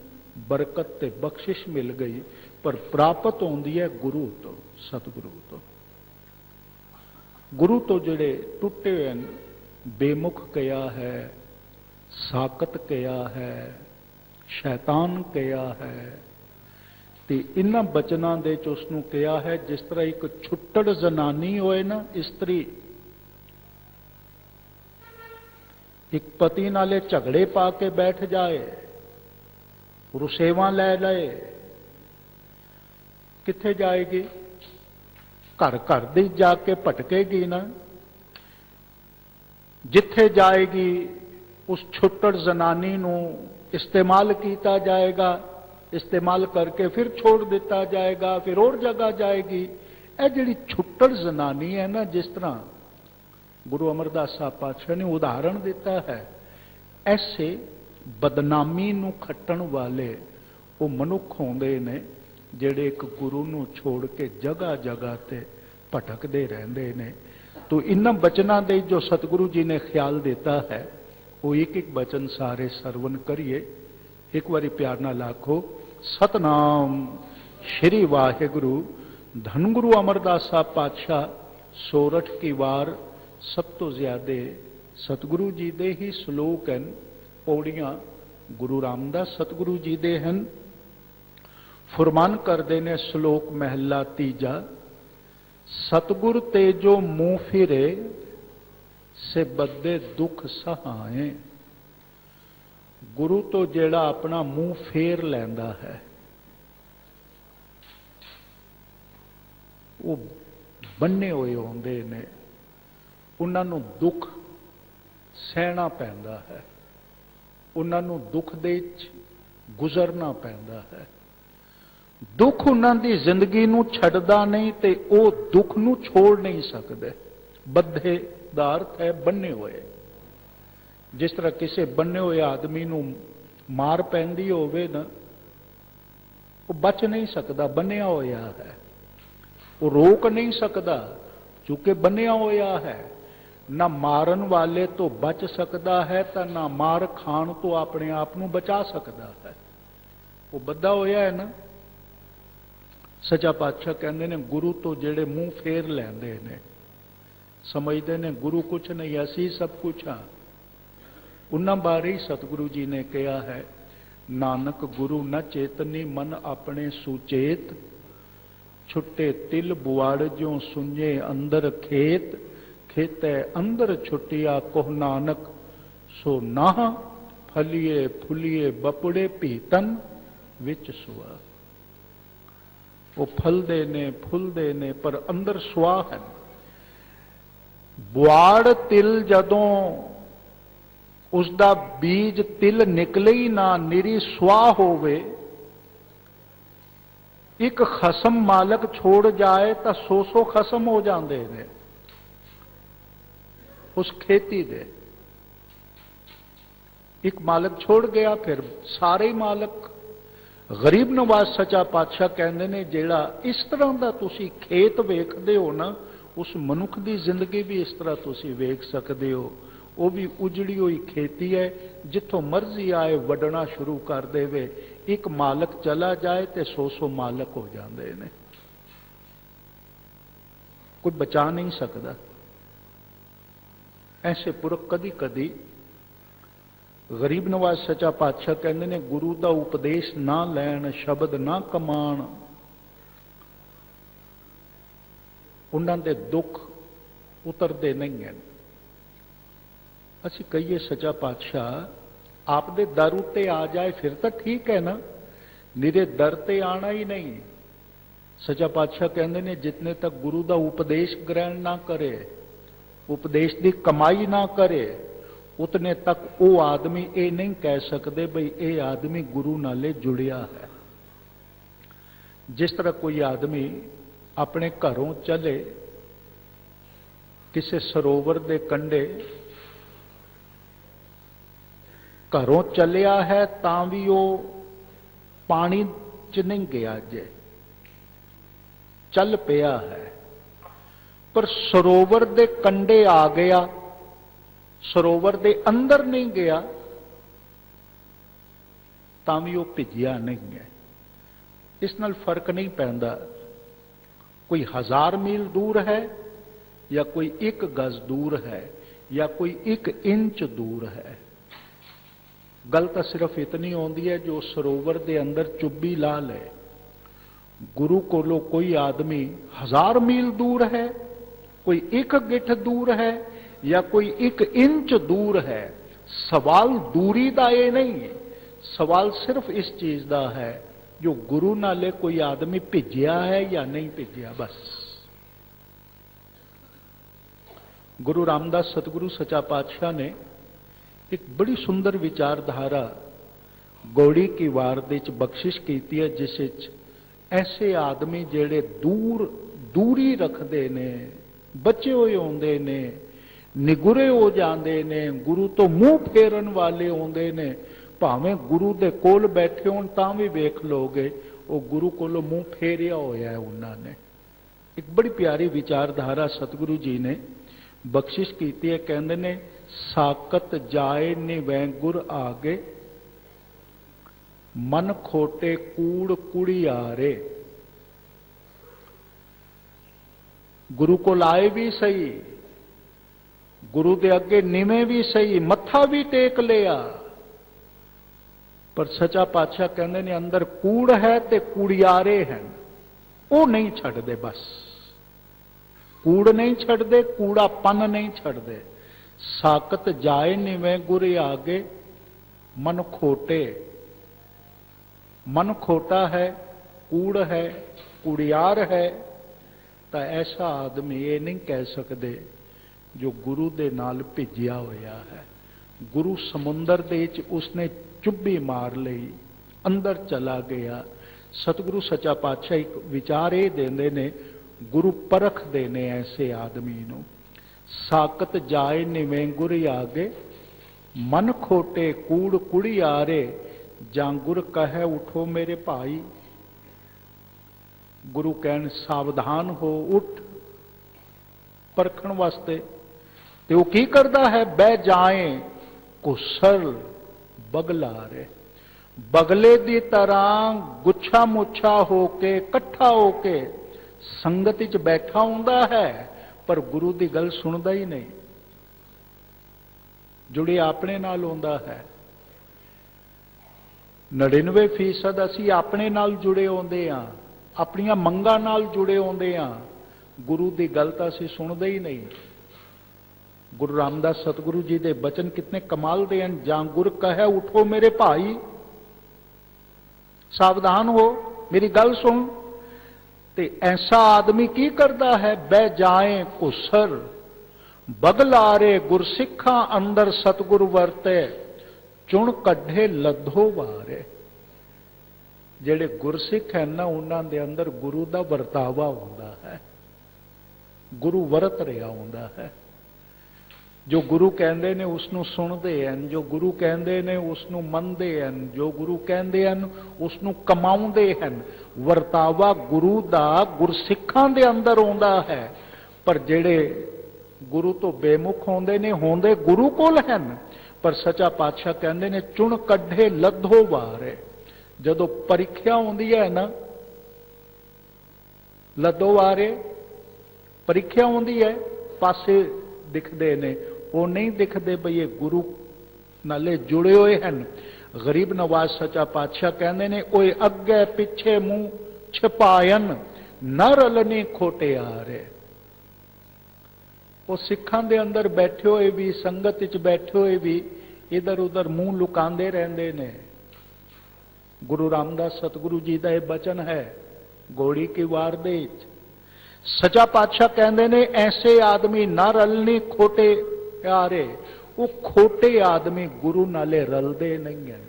बरकत ते बख्शिश मिल गई। पर प्राप्त होंदी है गुरु तो, सतगुरु तो। गुरु तो जिहड़े टुटे हुए बेमुख कया है, साकत कया है, शैतान कया है, ते इन्हां बचनां दे च उसनू कहा है जिस तरह एक छुट्टड़ जनानी होए ना, इस्त्री एक पति नाले झगड़े पा के बैठ जाए, रुसेवा लै लए, किथे जाएगी? घर घर दी जाके भटकेगी ना। जिथे जाएगी उस छुट्टड़ जनानी नू इस्तेमाल किया जाएगा, इस्तेमाल करके फिर छोड़ दिता जाएगा, फिर और जगह जाएगी। यह जिहड़ी छुट्टड़ जनानी है ना, जिस तरह गुरु अमरदास साहब पातशाह ने उदाहरण दिता है, ऐसे बदनामी नू खट्टण वाले वो मनुख होंदे ने जिहड़े एक गुरु नू छोड़ के जगह जगह ते भटकते रहंदे ने। तो इन्हां बचनां दे जो सतगुरु जी ने ख्याल देता है, वो एक एक बचन सारे सरवण करिए। एक बारी प्यार नाल आखो, सतनाम श्री वाहिगुरु। धन गुरु अमरदास साहब पातशाह सोरठ की वार सब तो ज्यादा सतगुरु जी दे ही श्लोक हैं, पौड़ियां गुरु रामदास सतगुरु जी दे हैं। फुरमान करते ने श्लोक महला तीजा, सतगुर ते जो मुंह फिरे से बदे दुख सहाए। गुरु तो जेड़ा अपना मुंह फेर लैंदा है, वो बन्ने हुए होंदे ने, उन्हां नूं दुख सहना पैंदा है, उन्हां नूं दुख दे विच गुजरना पैंदा है। दुख उन्हां दी जिंदगी नूं छड्डदा नहीं ते वो दुख नूं छोड़ नहीं सकदे। बद्धे दा अर्थ है बन्ने हुए। जिस तरह किसी बन्ने हुए आदमी नूं मार पैंदी होवे ना, वो बच नहीं सकता, बन्निया होया है, वो रोक नहीं सकता चूंकि बन्निया होया है। ना मारन वाले तो बच सकता है, तो ना मार खाण तो अपने आप नूं बचा सकता है, वो बद्धा होया है ना। सचा पातशाह कहते ने गुरु तो जेड़े मुंह फेर लैंदे ने, समझते ने गुरु कुछ नहीं, असी सब कुछ हाँ। उन्हां बारे ही सतगुरु जी ने कहा है, नानक गुरु न चेतनी मन अपने सुचेत। छुट्टे तिल बुआड़ ज्यों सुंजे अंदर खेत। खेते अंदर छुटिया कोह नानक सो नाह। फलिए फुलिए बपुड़े पीतन विच सुआ। वो फलदे ने फुलदे ने पर अंदर सुआ है। बुआड़ तिल जदों ਉਸ ਦਾ ਬੀਜ ਤਿਲ ਨਿਕਲੇ ਹੀ ਨਾ, ਨਿਰੀ ਸੁਆਹ ਹੋਵੇ। ਇੱਕ ਖਸਮ ਮਾਲਕ ਛੋੜ ਜਾਏ ਤਾਂ 100 ਖਸਮ ਹੋ ਜਾਂਦੇ ਨੇ ਉਸ ਖੇਤੀ ਦੇ। ਇੱਕ ਮਾਲਕ ਛੋੜ ਗਿਆ, ਫਿਰ ਸਾਰੇ ਹੀ ਮਾਲਕ। ਗਰੀਬ ਨਵਾਜ਼ ਸੱਚਾ ਪਾਤਸ਼ਾਹ ਕਹਿੰਦੇ ਨੇ, ਜਿਹੜਾ ਇਸ ਤਰ੍ਹਾਂ ਦਾ ਤੁਸੀਂ ਖੇਤ ਵੇਖਦੇ ਹੋ ਨਾ, ਉਸ ਮਨੁੱਖ ਦੀ ਜ਼ਿੰਦਗੀ ਵੀ ਇਸ ਤਰ੍ਹਾਂ ਤੁਸੀਂ ਵੇਖ ਸਕਦੇ ਹੋ। ਉਹ ਵੀ ਉਜੜੀ ਹੋਈ ਖੇਤੀ ਹੈ, ਜਿੱਥੋਂ ਮਰਜ਼ੀ ਆਏ ਵੱਢਣਾ ਸ਼ੁਰੂ ਕਰ ਦੇਵੇ। ਇੱਕ ਮਾਲਕ ਚਲਾ ਜਾਏ ਤੇ 100 ਮਾਲਕ ਹੋ ਜਾਂਦੇ ਨੇ, ਕੋਈ ਬਚਾ ਨਹੀਂ ਸਕਦਾ। ਐਸੇ ਪੁਰਖ ਕਦੀ ਕਦੀ ਗਰੀਬ ਨਵਾਜ਼ ਸੱਚਾ ਪਾਤਸ਼ਾਹ ਕਹਿੰਦੇ ਨੇ, ਗੁਰੂ ਦਾ ਉਪਦੇਸ਼ ਨਾ ਲੈਣ, ਸ਼ਬਦ ਨਾ ਕਮਾਣ, ਉਹਨਾਂ ਦੇ ਦੁੱਖ ਉਤਰਦੇ ਨਹੀਂ ਹਨ। ਅਸੀਂ ਕਹੀਏ ਸੱਚਾ ਪਾਤਸ਼ਾਹ ਆਪ ਦੇ ਦਰ ਉੱਤੇ ਆ ਜਾਏ ਫਿਰ ਤਾਂ ਠੀਕ ਹੈ ਨਾ, ਨਿਰੇ ਦਰ ਤੇ ਆਣਾ ਹੀ ਨਹੀਂ। ਸੱਚਾ ਪਾਤਸ਼ਾਹ ਕਹਿੰਦੇ ਨੇ, ਜਿਤਨੇ ਤੱਕ ਗੁਰੂ ਦਾ ਉਪਦੇਸ਼ ਗ੍ਰਹਿਣ ਨਾ ਕਰੇ, ਉਪਦੇਸ਼ ਦੀ ਕਮਾਈ ਨਾ ਕਰੇ, ਉਤਨੇ ਤੱਕ ਉਹ ਆਦਮੀ ਇਹ ਨਹੀਂ ਕਹਿ ਸਕਦੇ ਬਈ ਇਹ ਆਦਮੀ ਗੁਰੂ ਨਾਲੇ ਜੁੜਿਆ ਹੈ। ਜਿਸ ਤਰ੍ਹਾਂ ਕੋਈ ਆਦਮੀ ਆਪਣੇ ਘਰੋਂ ਚਲੇ ਕਿਸੇ ਸਰੋਵਰ ਦੇ ਕੰਢੇ, ਘਰੋਂ ਚੱਲਿਆ ਹੈ ਤਾਂ ਵੀ ਉਹ ਪਾਣੀ 'ਚ ਨਹੀਂ ਗਿਆ, ਜੇ ਚੱਲ ਪਿਆ ਹੈ, ਪਰ ਸਰੋਵਰ ਦੇ ਕੰਢੇ ਆ ਗਿਆ, ਸਰੋਵਰ ਦੇ ਅੰਦਰ ਨਹੀਂ ਗਿਆ, ਤਾਂ ਵੀ ਉਹ ਭਿੱਜਿਆ ਨਹੀਂ ਹੈ। ਇਸ ਨਾਲ ਫਰਕ ਨਹੀਂ ਪੈਂਦਾ ਕੋਈ 1000 ਮੀਲ ਦੂਰ ਹੈ ਜਾਂ ਕੋਈ 1 ਗਜ਼ ਦੂਰ ਹੈ ਜਾਂ ਕੋਈ 1 ਇੰਚ ਦੂਰ ਹੈ। ਗੱਲ ਤਾਂ ਸਿਰਫ ਇਤਨੀ ਆਉਂਦੀ ਹੈ ਜੋ ਸਰੋਵਰ ਦੇ ਅੰਦਰ ਚੁੱਭੀ ਲਾ ਲੈ। ਗੁਰੂ ਕੋਲੋਂ ਕੋਈ ਆਦਮੀ 1000 ਮੀਲ ਦੂਰ ਹੈ, ਕੋਈ 1 ਗਿੱਠ ਦੂਰ ਹੈ ਜਾਂ ਕੋਈ 1 ਇੰਚ ਦੂਰ ਹੈ। ਸਵਾਲ ਦੂਰੀ ਦਾ ਇਹ ਨਹੀਂ ਹੈ, ਸਵਾਲ ਸਿਰਫ ਇਸ ਚੀਜ਼ ਦਾ ਹੈ ਜੋ ਗੁਰੂ ਨਾਲੇ ਕੋਈ ਆਦਮੀ ਭਿੱਜਿਆ ਹੈ ਜਾਂ ਨਹੀਂ ਭਿੱਜਿਆ, ਬਸ। ਗੁਰੂ ਰਾਮਦਾਸ ਸਤਿਗੁਰੂ ਸੱਚਾ ਪਾਤਸ਼ਾਹ ਨੇ ਇੱਕ ਬੜੀ ਸੁੰਦਰ ਵਿਚਾਰਧਾਰਾ ਗੌੜੀ ਕੀ ਵਾਰ ਦੇ ਵਿੱਚ ਬਖਸ਼ਿਸ਼ ਕੀਤੀ ਹੈ, ਜਿਸ ਵਿੱਚ ਐਸੇ ਆਦਮੀ ਜਿਹੜੇ ਦੂਰੀ ਰੱਖਦੇ ਨੇ, ਬਚੇ ਹੋਏ ਆਉਂਦੇ ਨੇ, ਨਿਗੁਰੇ ਹੋ ਜਾਂਦੇ ਨੇ, ਗੁਰੂ ਤੋਂ ਮੂੰਹ ਫੇਰਨ ਵਾਲੇ ਆਉਂਦੇ ਨੇ, ਭਾਵੇਂ ਗੁਰੂ ਦੇ ਕੋਲ ਬੈਠੇ ਹੋਣ ਤਾਂ ਵੀ ਵੇਖ ਲੋਗੇ ਉਹ ਗੁਰੂ ਕੋਲੋਂ ਮੂੰਹ ਫੇਰਿਆ ਹੋਇਆ ਹੈ ਉਹਨਾਂ ਨੇ। ਇੱਕ ਬੜੀ ਪਿਆਰੀ ਵਿਚਾਰਧਾਰਾ ਸਤਿਗੁਰੂ ਜੀ ਨੇ ਬਖਸ਼ਿਸ਼ ਕੀਤੀ ਹੈ। ਕਹਿੰਦੇ ਨੇ, ਸਾਕਤ ਜਾਏ ਨਿਵੈ ਗੁਰ ਆਗੇ, ਮਨ ਖੋਟੇ ਕੂੜ ਕੁੜੀਆਰੇ। ਗੁਰੂ ਕੋਲ ਆਏ ਵੀ ਸਹੀ, ਗੁਰੂ ਦੇ ਅੱਗੇ ਨਿਵੇਂ ਵੀ ਸਹੀ, ਮੱਥਾ ਵੀ ਟੇਕ ਲਿਆ, ਪਰ ਸੱਚਾ ਪਾਤਸ਼ਾਹ ਕਹਿੰਦੇ ਨੇ ਅੰਦਰ ਕੂੜ ਹੈ ਤੇ ਕੁੜਿਆਰੇ ਹਨ, ਉਹ ਨਹੀਂ ਛੱਡਦੇ। ਬਸ ਕੂੜ ਨਹੀਂ ਛੱਡਦੇ, ਕੂੜਾਪਨ ਨਹੀਂ ਛੱਡਦੇ। ਸਾਕਤ ਜਾਏ ਨਿਵੇਂ ਗੁਰ ਆਗੇ, ਮਨ ਖੋਟੇ। ਮਨ ਖੋਟਾ ਹੈ, ਕੂੜ ਹੈ, ਕੁੜਿਆਰ ਹੈ, ਤਾਂ ਐਸਾ ਆਦਮੀ ਇਹ ਨਹੀਂ ਕਹਿ ਸਕਦੇ ਜੋ ਗੁਰੂ ਦੇ ਨਾਲ ਭਿੱਜਿਆ ਹੋਇਆ ਹੈ। ਗੁਰੂ ਸਮੁੰਦਰ ਦੇ ਵਿੱਚ ਉਸਨੇ ਚੁੱਭੀ ਮਾਰ ਲਈ, ਅੰਦਰ ਚਲਾ ਗਿਆ। ਸਤਿਗੁਰੂ ਸੱਚਾ ਪਾਤਸ਼ਾਹ ਇੱਕ ਵਿਚਾਰ ਇਹ ਦਿੰਦੇ ਨੇ, ਗੁਰੂ ਪਰਖਦੇ ਨੇ ਐਸੇ ਆਦਮੀ ਨੂੰ। ਸਾਕਤ ਜਾਏ ਨਿਵੇਂ ਗੁਰ ਆਗੇ, ਮਨ ਖੋਟੇ ਕੂੜ ਕੁੜਿਆਰੇ। ਜਾਂ ਗੁਰ ਕਹੈ ਉਠੋ ਮੇਰੇ ਭਾਈ, ਗੁਰੂ ਕਹਿਣ ਸਾਵਧਾਨ ਹੋ, ਉੱਠ ਪਰਖਣ ਵਾਸਤੇ। ਤੇ ਉਹ ਕੀ ਕਰਦਾ ਹੈ? ਬਹਿ ਜਾਏ ਕੁਸਲ ਬਗਲਾਰੇ। ਬਗਲੇ ਦੀ ਤਰ੍ਹਾਂ ਗੁੱਛਾ ਮੁੱਛਾ ਹੋ ਕੇ, ਇਕੱਠਾ ਹੋ ਕੇ ਸੰਗਤ ਵਿੱਚ ਬੈਠਾ ਹੁੰਦਾ ਹੈ, ਪਰ ਗੁਰੂ ਦੀ ਗੱਲ ਸੁਣਦਾ ਹੀ ਨਹੀਂ। ਜੁੜੇ ਆਪਣੇ ਨਾਲ ਹੁੰਦਾ ਹੈ। 99% ਅਸੀਂ ਆਪਣੇ ਨਾਲ ਜੁੜੇ ਆਉਂਦੇ ਹਾਂ, ਆਪਣੀਆਂ ਮੰਗਾਂ ਨਾਲ ਜੁੜੇ ਆਉਂਦੇ ਹਾਂ, ਗੁਰੂ ਦੀ ਗੱਲ ਤਾਂ ਅਸੀਂ ਸੁਣਦੇ ਹੀ ਨਹੀਂ। ਗੁਰੂ ਰਾਮਦਾਸ ਸਤਿਗੁਰੂ ਜੀ ਦੇ ਬਚਨ ਕਿਤਨੇ ਕਮਾਲ ਦੇ ਹਨ। ਜਾਂ ਗੁਰ ਕਹੈ ਉਠੋ ਮੇਰੇ ਭਾਈ, ਸਾਵਧਾਨ ਹੋ, ਮੇਰੀ ਗੱਲ ਸੁਣ। ਤੇ ਐਸਾ ਆਦਮੀ ਕੀ ਕਰਦਾ ਹੈ? ਬਹਿ ਜਾਏ ਕੁਸਰ, बगलारे गुरसिखा अंदर सतगुर वरते, चुन कढ़े लद्धो वारे। ਜਿਹੜੇ ਗੁਰਸਿੱਖ ਹੈ ਨਾ ਉਹਨਾਂ ਦੇ ਅੰਦਰ ਗੁਰੂ ਦਾ ਵਰਤਾਵਾ ਹੁੰਦਾ ਹੈ, ਗੁਰੂ ਵਰਤ ਰਿਹਾ ਹੁੰਦਾ ਹੈ। ਜੋ ਗੁਰੂ ਕਹਿੰਦੇ ਨੇ ਉਸ ਨੂੰ ਸੁਣਦੇ ਹਨ, ਜੋ ਗੁਰੂ ਕਹਿੰਦੇ ਨੇ ਉਸ ਨੂੰ ਮੰਨਦੇ ਹਨ, ਜੋ ਗੁਰੂ ਕਹਿੰਦੇ ਹਨ ਉਸ ਨੂੰ ਕਮਾਉਂਦੇ ਹਨ। ਵਰਤਾਵਾ ਗੁਰੂ ਦਾ ਗੁਰਸਿੱਖਾਂ ਦੇ ਅੰਦਰ ਆਉਂਦਾ ਹੈ। ਪਰ ਜਿਹੜੇ ਗੁਰੂ ਤੋਂ ਬੇਮੁਖ ਹੁੰਦੇ ਨੇ, ਹੁੰਦੇ ਗੁਰੂ ਕੋਲ ਹਨ, ਪਰ ਸੱਚਾ ਪਾਤਸ਼ਾਹ ਕਹਿੰਦੇ ਨੇ ਚੁਣ ਕੱਢੇ ਲੱਧੋ ਵਾਰੇ। ਜਦੋਂ ਪ੍ਰੀਖਿਆ ਆਉਂਦੀ ਹੈ ਨਾ, ਲੱਧੋ ਵਾਰੇ ਪ੍ਰੀਖਿਆ ਆਉਂਦੀ ਹੈ, ਪਾਸੇ ਦਿਖਦੇ ਨੇ, ਉਹ ਨਹੀਂ ਦਿਖਦੇ ਬਈ ਇਹ ਗੁਰੂ ਨਾਲੇ ਜੁੜੇ ਹੋਏ ਹਨ। ਗਰੀਬ ਨਵਾਜ਼ ਸੱਚਾ ਪਾਤਸ਼ਾਹ ਕਹਿੰਦੇ ਨੇ ਓਏ ਅੱਗੇ ਪਿੱਛੇ ਮੂੰਹ ਛਪਾਇਨ, ਨਾ ਰਲਨੇ ਖੋਟਿਆਰੇ। ਉਹ ਸਿੱਖਾਂ ਦੇ ਅੰਦਰ ਬੈਠੇ ਹੋਏ ਵੀ, ਸੰਗਤ ਵਿੱਚ ਬੈਠੇ ਹੋਏ ਵੀ ਇਧਰ ਉਧਰ ਮੂੰਹ ਲੁਕਾਉਂਦੇ ਰਹਿੰਦੇ ਨੇ। ਗੁਰੂ ਰਾਮਦਾਸ ਸਤਿਗੁਰੂ ਜੀ ਦਾ ਇਹ ਬਚਨ ਹੈ ਗੋੜੀ ਕੀ ਵਾਰ ਦੇ ਵਿੱਚ। ਸੱਚਾ ਪਾਤਸ਼ਾਹ ਕਹਿੰਦੇ ਨੇ ਐਸੇ ਆਦਮੀ ਨਾ ਰਲਨੇ ਖੋਟੇ ਯਾਰੇ। ਉਹ ਖੋਟੇ ਆਦਮੀ ਗੁਰੂ ਨਾਲੇ ਰਲਦੇ ਨਹੀਂ ਹਨ।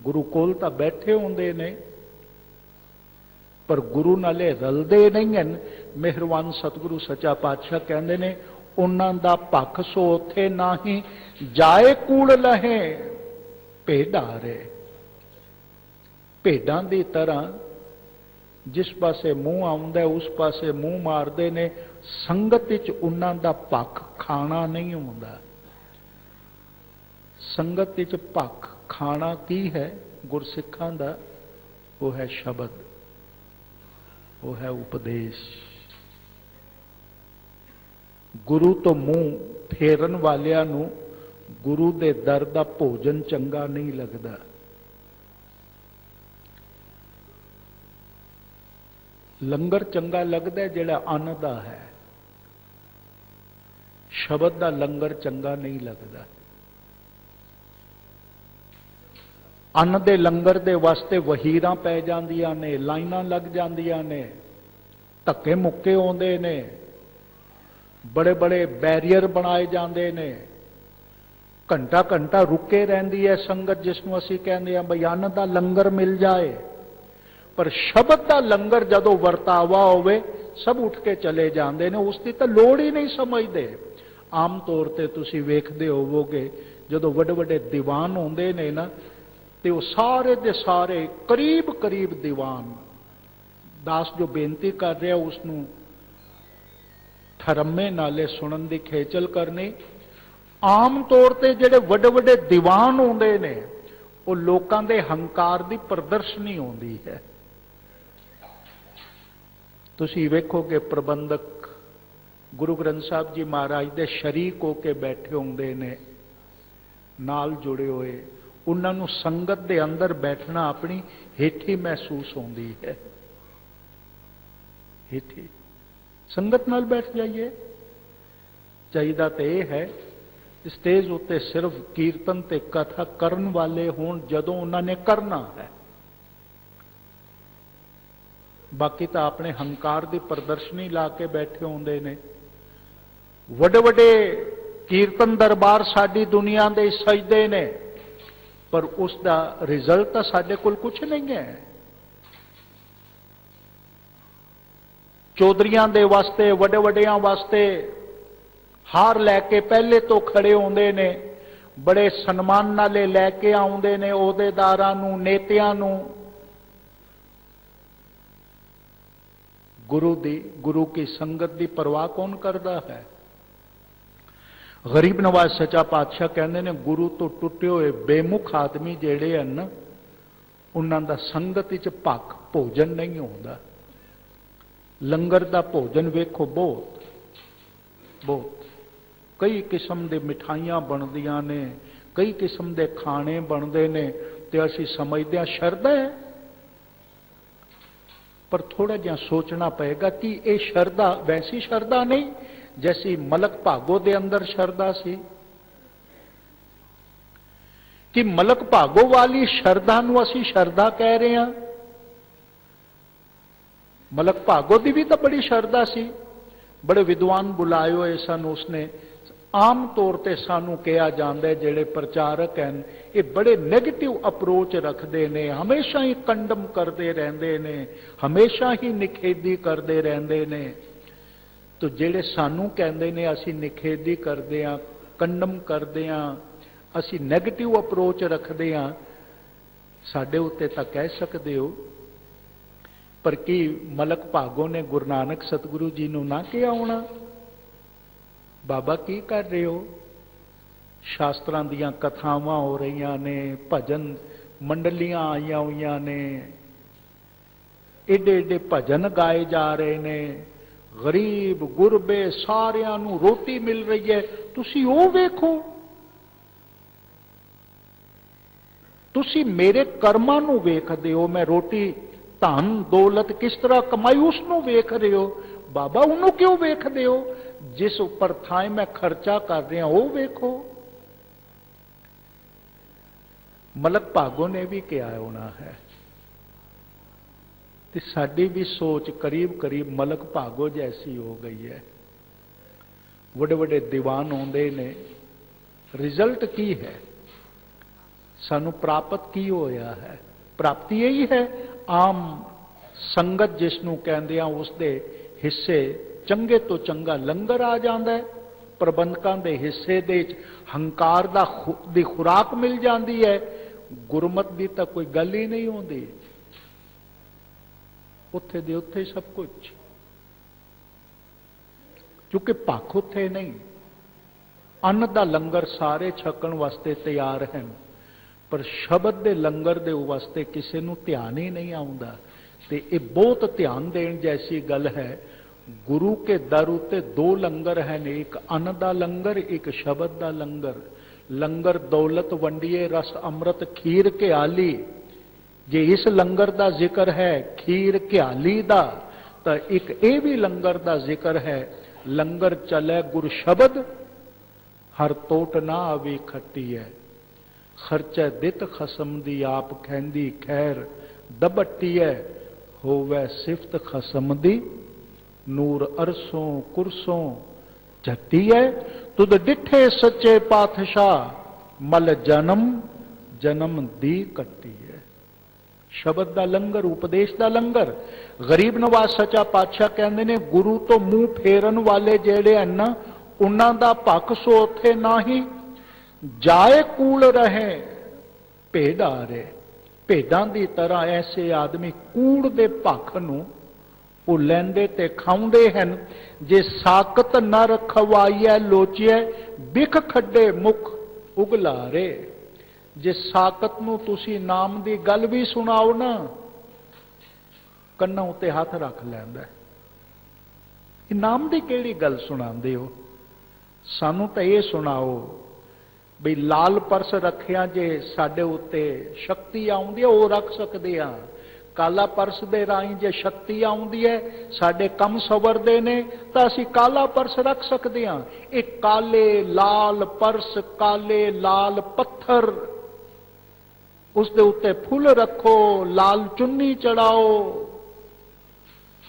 ਗੁਰੂ ਕੋਲ ਤਾਂ ਬੈਠੇ ਹੁੰਦੇ ਨੇ ਪਰ ਗੁਰੂ ਨਾਲੇ ਰਲਦੇ ਨਹੀਂ ਹਨ। ਮਿਹਰਬਾਨ ਸਤਿਗੁਰੂ ਸੱਚਾ ਪਾਤਸ਼ਾਹ ਕਹਿੰਦੇ ਨੇ ਉਹਨਾਂ ਦਾ ਪੱਖ ਸੋ ਉੱਥੇ ਨਾਹੀਂ, ਜਾਏ ਕੂੜ ਲਹੇ ਭੇਡਾਰੇ। ਭੇਡਾਂ ਦੀ ਤਰ੍ਹਾਂ ਜਿਸ ਪਾਸੇ ਮੂੰਹ ਆਉਂਦਾ ਉਸ ਪਾਸੇ ਮੂੰਹ ਮਾਰਦੇ ਨੇ। ਸੰਗਤ ਵਿੱਚ ਉਹਨਾਂ ਦਾ ਪੱਖ ਖਾਣਾ ਨਹੀਂ ਹੁੰਦਾ। ਸੰਗਤ ਵਿੱਚ ਪੱਖ ਖਾਣਾ ਕੀ ਹੈ ਗੁਰਸਿੱਖਾਂ ਦਾ? ਉਹ ਹੈ ਸ਼ਬਦ, ਉਹ ਹੈ ਉਪਦੇਸ਼। ਗੁਰੂ ਤੋਂ ਮੂੰਹ ਫੇਰਨ ਵਾਲਿਆਂ ਨੂੰ ਗੁਰੂ ਦੇ ਦਰ ਦਾ ਭੋਜਨ ਚੰਗਾ ਨਹੀਂ ਲੱਗਦਾ। ਲੰਗਰ ਚੰਗਾ ਲੱਗਦਾ ਜਿਹੜਾ ਅੰਨ ਦਾ ਹੈ, ਸ਼ਬਦ ਦਾ ਲੰਗਰ ਚੰਗਾ ਨਹੀਂ ਲੱਗਦਾ। ਅੰਨ ਦੇ ਲੰਗਰ ਦੇ ਵਾਸਤੇ ਵਹੀਰਾਂ ਪੈ ਜਾਂਦੀਆਂ ਨੇ, ਲਾਈਨਾਂ ਲੱਗ ਜਾਂਦੀਆਂ ਨੇ, ਧੱਕੇ ਮੁੱਕੇ ਆਉਂਦੇ ਨੇ, ਬੜੇ ਬੜੇ ਬੈਰੀਅਰ ਬਣਾਏ ਜਾਂਦੇ ਨੇ, ਘੰਟਾ ਘੰਟਾ ਰੁਕੇ ਰਹਿੰਦੀ ਹੈ ਸੰਗਤ, ਜਿਸ ਨੂੰ ਅਸੀਂ ਕਹਿੰਦੇ ਹਾਂ ਬਈ ਅੰਨ ਦਾ ਲੰਗਰ ਮਿਲ ਜਾਏ। ਪਰ ਸ਼ਬਦ ਦਾ ਲੰਗਰ ਜਦੋਂ ਵਰਤਾਵਾ ਹੋਵੇ ਸਭ ਉੱਠ ਕੇ ਚਲੇ ਜਾਂਦੇ ਨੇ, ਉਸ ਦੀ ਤਾਂ ਲੋੜ ਹੀ ਨਹੀਂ ਸਮਝਦੇ। ਆਮ ਤੌਰ ਤੇ ਤੁਸੀਂ ਵੇਖਦੇ ਹੋਵੋਗੇ ਜਦੋਂ ਵੱਡੇ ਵੱਡੇ ਦੀਵਾਨ ਹੁੰਦੇ ਨੇ ਨਾ, ਤੇ ਉਹ ਸਾਰੇ ਦੇ ਸਾਰੇ ਕਰੀਬ ਕਰੀਬ ਦੀਵਾਨ, ਦਾਸ ਜੋ ਬੇਨਤੀ ਕਰ ਰਿਹਾ ਉਸ ਨੂੰ ਠਰਮੇ ਨਾਲੇ ਸੁਣਨ ਦੀ ਖੇਚਲ ਕਰਨੀ। ਆਮ ਤੌਰ ਤੇ ਜਿਹੜੇ ਵੱਡੇ ਵੱਡੇ ਦੀਵਾਨ ਹੁੰਦੇ ਨੇ ਉਹ ਲੋਕਾਂ ਦੇ ਹੰਕਾਰ ਦੀ ਪ੍ਰਦਰਸ਼ਨੀ ਹੁੰਦੀ ਹੈ। ਤੁਸੀਂ ਵੇਖੋਗੇ ਪ੍ਰਬੰਧਕ ਗੁਰੂ ਗ੍ਰੰਥ ਸਾਹਿਬ ਜੀ ਮਹਾਰਾਜ ਦੇ ਸ਼ਰੀਕ ਹੋ ਕੇ ਬੈਠੇ ਹੁੰਦੇ ਨੇ, ਨਾਲ ਜੁੜੇ ਹੋਏ। ਉਹਨਾਂ ਨੂੰ ਸੰਗਤ ਦੇ ਅੰਦਰ ਬੈਠਣਾ ਆਪਣੀ ਹੇਠੀ ਮਹਿਸੂਸ ਹੁੰਦੀ ਹੈ। ਹੇਠੀ ਸੰਗਤ ਨਾਲ ਬੈਠ ਜਾਈਏ। ਚਾਹੀਦਾ ਤੇ ਇਹ ਹੈ ਸਟੇਜ ਉੱਤੇ ਸਿਰਫ ਕੀਰਤਨ ਤੇ ਕਥਾ ਕਰਨ ਵਾਲੇ ਹੋਣ ਜਦੋਂ ਉਹਨਾਂ ਨੇ ਕਰਨਾ ਹੈ। ਬਾਕੀ ਤਾਂ ਆਪਣੇ ਹੰਕਾਰ ਦੀ ਪ੍ਰਦਰਸ਼ਨੀ ਲਾ ਕੇ ਬੈਠੇ ਹੁੰਦੇ ਨੇ। ਵੱਡੇ ਵੱਡੇ ਕੀਰਤਨ ਦਰਬਾਰ ਸਾਡੀ ਦੁਨੀਆ ਦੇ ਸਜਦੇ ਨੇ, ਪਰ ਉਸ ਦਾ ਰਿਜ਼ਲਟ ਤਾਂ ਸਾਡੇ ਕੋਲ ਕੁਝ ਨਹੀਂ ਹੈ। ਚੌਧਰੀਆਂ ਦੇ ਵਾਸਤੇ, ਵੱਡੇ ਵੱਡਿਆਂ ਵਾਸਤੇ ਹਾਰ ਲੈ ਕੇ ਪਹਿਲੇ ਤੋਂ ਖੜੇ ਹੁੰਦੇ ਨੇ, ਬੜੇ ਸਨਮਾਨ ਨਾਲੇ ਲੈ ਕੇ ਆਉਂਦੇ ਨੇ ਅਹੁਦੇਦਾਰਾਂ ਨੂੰ, ਨੇਤਿਆਂ ਨੂੰ। ਗੁਰੂ की संगत की परवाह कौन करता है? गरीब नवाज सच्चा पातशाह कहते हैं गुरु तो टुटे हुए बेमुख आदमी जेड़े हैं उन्हां दा संगत विच भख भोजन नहीं होता। लंगर दा भोजन वेखो बहुत बहुत कई किस्म दे मिठाइयां बनदियां ने, कई किस्म दे खाने बनते ने, ते असीं समझदे हां शरधा है। पर थोड़ा जिहा सोचना पएगा कि ये शरधा वैसी शरधा नहीं जैसी मलक भागो दे अंदर शरधा सी। कि मलक भागो वाली शरधा नूं असीं शरधा कह रहे हां। मलक भागो दी भी तो बड़ी शरधा सी, बड़े विद्वान बुलाए हुए सन उसने। आम तौर पर सानू कहा जाता है जिहड़े प्रचारक हैं ये बड़े नैगेटिव अप्रोच रखते हैं, हमेशा ही कंडम करते रहते हैं, हमेशा ही निखेधी करते रहते हैं। तो जिहड़े सानू कहते हैं असी निखेधी करते हैं, कंडम करते हैं, असी नैगेटिव अप्रोच रखते हैं, साडे उत्ते तां कह सकते हो, पर की मलक भागो ने गुरु नानक सतगुरु जी नूं ना कहा होना बाबा की कर रहे हो? शास्त्रां दीयां कथावां हो रही ने, भजन मंडलियां आईयां हुईयां ने, एडे एडे भजन गाए जा रहे ने, गरीब गुरबे सारियां नूं रोटी मिल रही है, तुसी वो वेखो। तुसी मेरे कर्मां नूं वेखदे हो, मैं रोटी धन दौलत किस तरह कमाई उसनूं वेख रहे हो, बाबा उन्होंने क्यों वेखदे हो? जिस उपर थाए मैं खर्चा कर रहा वो वेखो। मलक भागो ने भी क्या होना है, तो साडी भी सोच करीब करीब मलक भागो जैसी हो गई है। बड़े बड़े दीवान आउंदे ने, रिजल्ट की है? सानू प्राप्त की होया है? प्राप्ति यही है, आम संगत जिसनों कहते हैं उसके हिस्से चंगे तो चंगा लंगर आ जाता है, प्रबंधकों के हिस्से दे हंकार दी खुराक मिल जाती है, गुरमत की तो कोई गल ही नहीं होती, उत्थे दे उत्थे सब कुछ, क्योंकि भख उत्थे नहीं। अन्न का लंगर सारे छकण वास्ते तैयार हैं, पर शब्द के लंगर दे वास्ते किसी नूं ध्यान ही नहीं आउंदा। ते ये बहुत ध्यान देण जैसी गल है। गुरु के दर उत्ते दो लंगर हैं, एक अन्न का लंगर, एक शब्द का लंगर। लंगर दौलत वंडिए रस अमृत खीर घियाली, जे इस लंगर का जिक्र है खीर घियाली का, तो एक ये भी लंगर का जिक्र है, लंगर चले गुर शब्द हर तोट ना आवी खट्टी है, खर्चे दित खसम दी आप खैंदी खैर दबट्टी है, होवे सिफत खसम दी नूर अरसों कुरसों झट्टी है, तुद डिठे सच्चे पातशाह मल जन्म जन्म दी कट्टी है। शब्द का लंगर, उपदेश का लंगर। गरीब नवाज सच्चा पातशाह कहते ने गुरु तो मुंह फेरन वाले जेड़े हैं ना, उन्हां दा भख सो उथे नाही, जाए कूल रहे भेडारे। भेडां दी तरह ऐसे आदमी कूड़ दे भख नूं वो लैंदे ते खाउंदे हैं। जे साकत नर खवाइए लोचिए बिख खड्डे मुख उगलारे। जे साकत नूं तुसी नाम दी गल भी सुनाओ ना, कन्नां उत्ते हथ रख लैंदा है। नाम दी केड़ी गल सुनांदे हो? सानू तो ये सुनाओ भी लाल परस रखिया जे साडे उत्ते शक्ति आउंदी है वो रख सकते हैं, काला परस दे राही जे शक्ति आउंदी है साडे कम सवरदे ने तो असी काला परस रख सकते हैं। एक काले लाल परस, काले लाल पत्थर, उस दे उत्ते फुल रखो, लाल चुन्नी चढ़ाओ,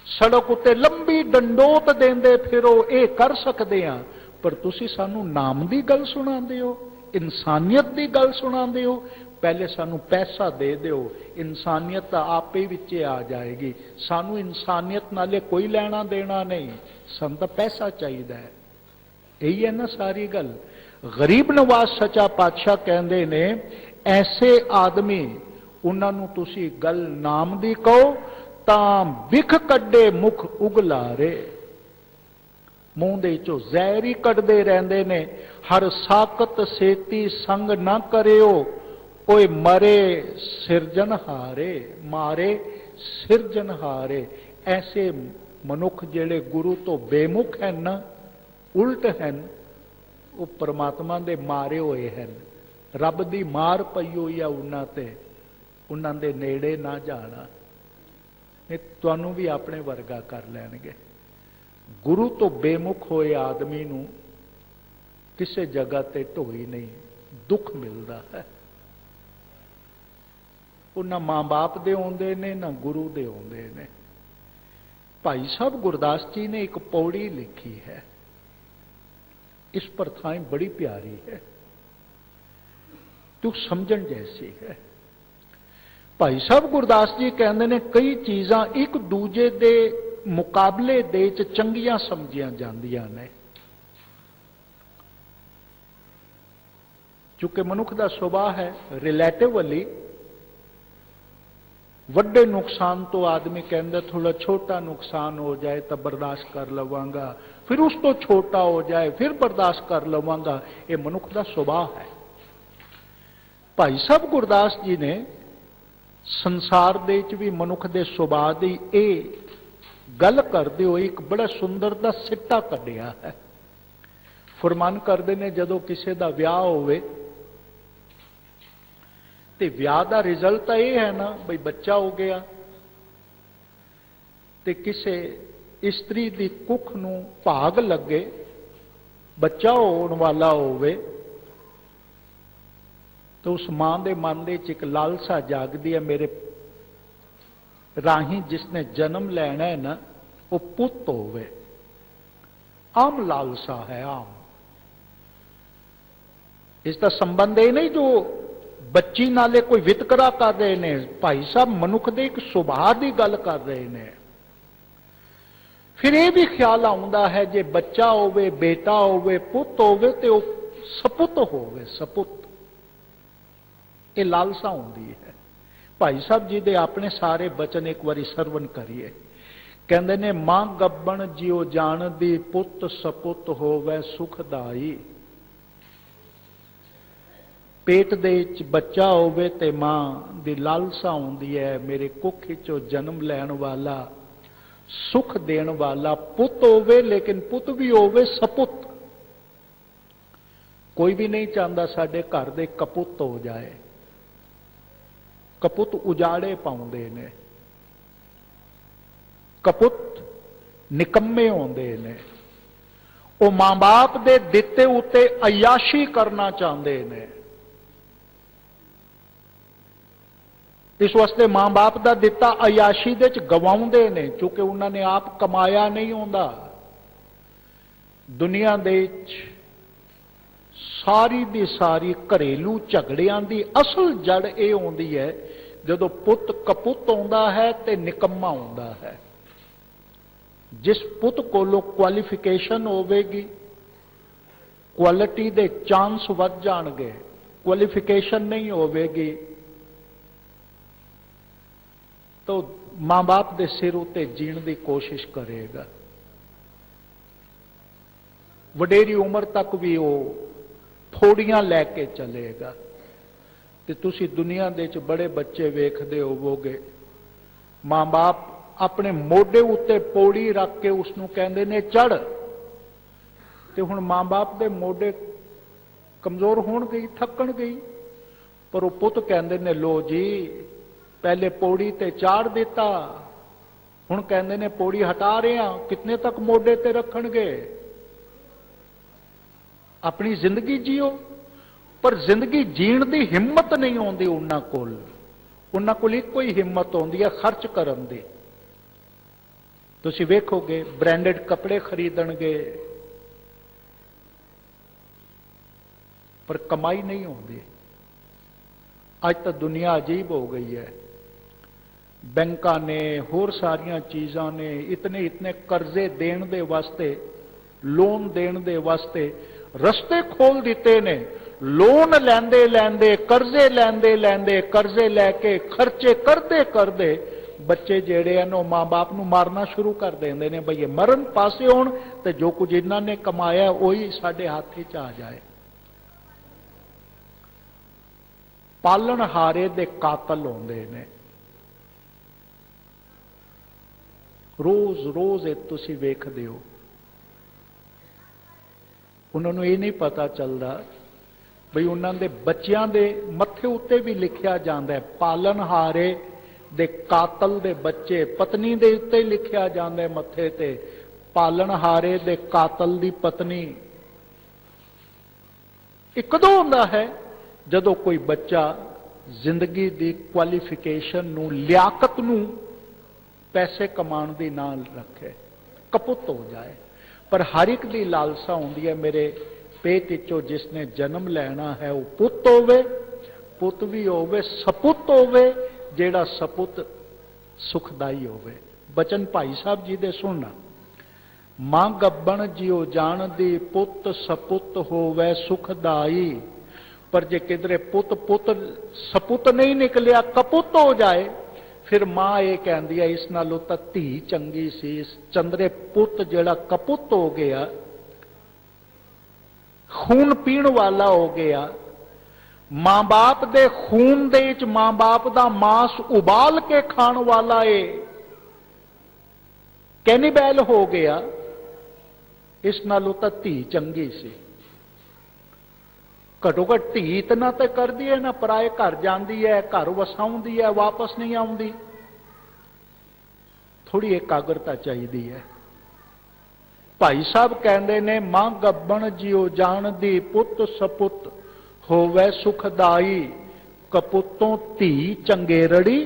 सड़क उत्ते लंबी डंडोत देंदे फिरो, ये कर सकते हैं। पर तुसी सानू नाम की गल सुनाते हो, इंसानियत की गल सुनाते हो। पहले सानू पैसा दे दो, इंसानियत आपे विचे आ जाएगी। सानू इंसानियत नाले कोई लेना देना नहीं, सानू तो पैसा चाहिए है। यही है ना सारी गल। गरीब नवाज सच्चा पातशाह कहते ने ऐसे आदमी उन्होंने तुसी गल नाम दी कहो तां बिख कड्डे मुख उगलारे। मूंह दे चो जहर ही कढ़दे रहंदे ने। हर साकत सेती संग ना करियो, ओए मरे सिरजनहारे, मारे सिरजनहारे। ऐसे मनुख जेड़े गुरु तो बेमुख हैं ना, उल्ट हैं, वो परमात्मा दे मारे हुए हैं। रब दी मार पई हुई है उन्हां ते, उन्हां दे नेड़े ना जाना, नहीं तुहानू भी अपने वर्गा कर लैणगे। गुरु तो बेमुख होए आदमी नूं किसी जगह ते ढोई नहीं, दुख मिलता है। वो ना मां बाप दे आउंदे ने, ना गुरु दे आउंदे ने। भाई साहब गुरदास जी ने एक पौड़ी लिखी है, इस प्रथाएं बड़ी प्यारी है, तो समझण जैसी है। भाई साहब गुरदास जी कहते ने कई चीज़ां एक दूजे दे मुकाबले दे च चंगियां समझियां जांदियां ने। चूंकि मनुख का सुभाव है रिलेटिवली वड्डे नुकसान तो आदमी कहता थोड़ा छोटा नुकसान हो जाए तो बर्दाश्त कर लवांगा, फिर उस तो छोटा हो जाए फिर बर्दाश्त कर लवांगा, ये मनुख का सुभाव है। भाई साहब गुरदास जी ने संसार दे च भी मनुख के सुभाव की ये गल करते हुए एक बड़ा सुंदर दा सिट्टा कढ़िया है। फरमान करते ने जदों किसी का विआह होवे ते विआह का रिजल्ट तो यह है ना बई बच्चा हो गया, ते किसी इस्त्री की कुख नूं भाग लगे बच्चा होने वाला होवे तो उस मां के मन में एक लालसा जागती है, मेरे राही जिसने जन्म लेना है ना वो पुत होवे। आम लालसा है, आम। इसका संबंध ये नहीं जो बच्ची नाले कोई वितकरा कर रहे ने, भाई साहब मनुख दे एक सुभाव की गल कर रहे ने। फिर यह भी ख्याल आता है जे बच्चा होवे बेटा होवे पुत होवे तो सपुत होवे, सपुत ये लालसा होंदी है। भाई साहब जी दे अपने सारे बचन एक बारी सरवण करिए। कहते ने मां गब्बन जियो जान दी पुत सपुत होवे सुखदाई। पेट दे बच्चा होवे ते मां दी लालसा होंदी है मेरे कुख चो जन्म लैण वाला सुख देण वाला पुत होवे, लेकिन पुत भी होवे सपुत। कोई भी नहीं चाहता साडे घर दे कपुत हो जाए, कपुत उजाड़े पाउंदे ने, कपुत निकम्मे होंदे ने, वो मां बाप दे दिते उत्ते अयाशी करना चाहते ने। इस वास्ते मां बाप का दिता अयाशी दे च गवाउंदे ने, क्योंकि उन्होंने आप कमाया नहीं होंदा। दुनिया दे सारी दी सारी घरेलू झगड़ियां दी असल जड़ यह होंदी है जदों पुत कपुत होंदा है ते निकम्मा होंदा है। जिस पुत कोलों क्वालिफिकेशन होवेगी, क्वालिटी दे चांस वध जाणगे, क्वालिफिकेशन नहीं होवेगी तो मां बाप दे सिर उत्ते जीण की कोशिश करेगा। वडेरी उम्र तक भी वो थोड़ियां लैके चलेगा। ते तुसी दुनिया दे च बड़े बच्चे वेखदे होवोगे, मां बाप अपने मोढे उत्ते पौड़ी रख के उसनूं कहंदे ने चढ़, ते हुण मां बाप दे मोढे कमजोर होण गई, थकण गई, पर वो पुत कहंदे ने लो जी पहले पौड़ी ते चाड़ दिता, हुण कहंदे ने पौड़ी हटा रहे हैं, कितने तक मोढे ते रखणगे। अपनी जिंदगी जियो, पर जिंदगी जीण की हिम्मत नहीं आती उन्हां कोल। उन्हां कोल इक्को ही हिम्मत आउंदी है खर्च करन दी। तुसीं वेखोगे ब्रांडेड कपड़े खरीदणगे पर कमाई नहीं आउंदी। अज तो दुनिया अजीब हो गई है, बैंकां ने होर सारियां चीज़ां ने इतने इतने कर्जे देण दे वास्ते, लोन देण दे वास्ते रस्ते खोल दिते ने। लोन लैंदे लैंदे कर्जे लैंदे लैंदे कर्जे लैके खर्चे करते करते बच्चे जेड़े हैं वो मां बाप नूं मारना शुरू कर देंदे ने। बई मरण पासे होण ते जो कुछ इन्हां ने कमाया वही साडे हाथ च आ जाए। पालन हारे दे कातल होंदे ने। रोज रोज तुसीं वेखदे हो, उन्होंने ये नहीं पता चलता बई उन्होंने बच्चों के मत्थे उत्ते भी लिखिया जाता है पालन हारे दे कातल दे बच्चे, पत्नी दे उत्ते लिखिया जाता है मत्थे ते पालन हारे दे कातल दी पत्नी। एक कदों होंदा है जदों कोई बच्चा जिंदगी दी क्वालिफिकेशन नूं, लियाकत नूं पैसे कमाने की ना रखे, कपुत हो जाए। पर हर एक की लालसा होंदी है, मेरे पेट विचों जिसने जन्म लेना है वो पुत होवे, पुत भी होवे, सपुत होवे, जेड़ा सपुत सुखदाई होवे। बचन भाई साहब जी दे सुनना, मां गब्बन जियो जान दी, पुत सपुत होवे सुखदाई। पर जे किधरे पुत पुत सपुत नहीं निकलिया, कपुत हो जाए, फिर मां ये कहती है इस नालों तां धी चंगी सी। इस चंद्रे पुत जेड़ा कपुत हो गया, खून पीण वाला हो गया, मां बाप दे खून दे विच मां बाप दा मांस उबाल के खाण वाला है, कैनीबैल हो गया, इस नालों तां धी चंगी सी। घटो घट धी इतना तो करती है ना, पराए घर जाती है, घर वसाउंदी है, वापस नहीं आउंदी। थोड़ी एकाग्रता चाहिए है। भाई साहब कहते ने मां गब्बन जियो जान दी, पुत सपुत होवे सुखदाई। कपुतों धी चंगेरड़ी,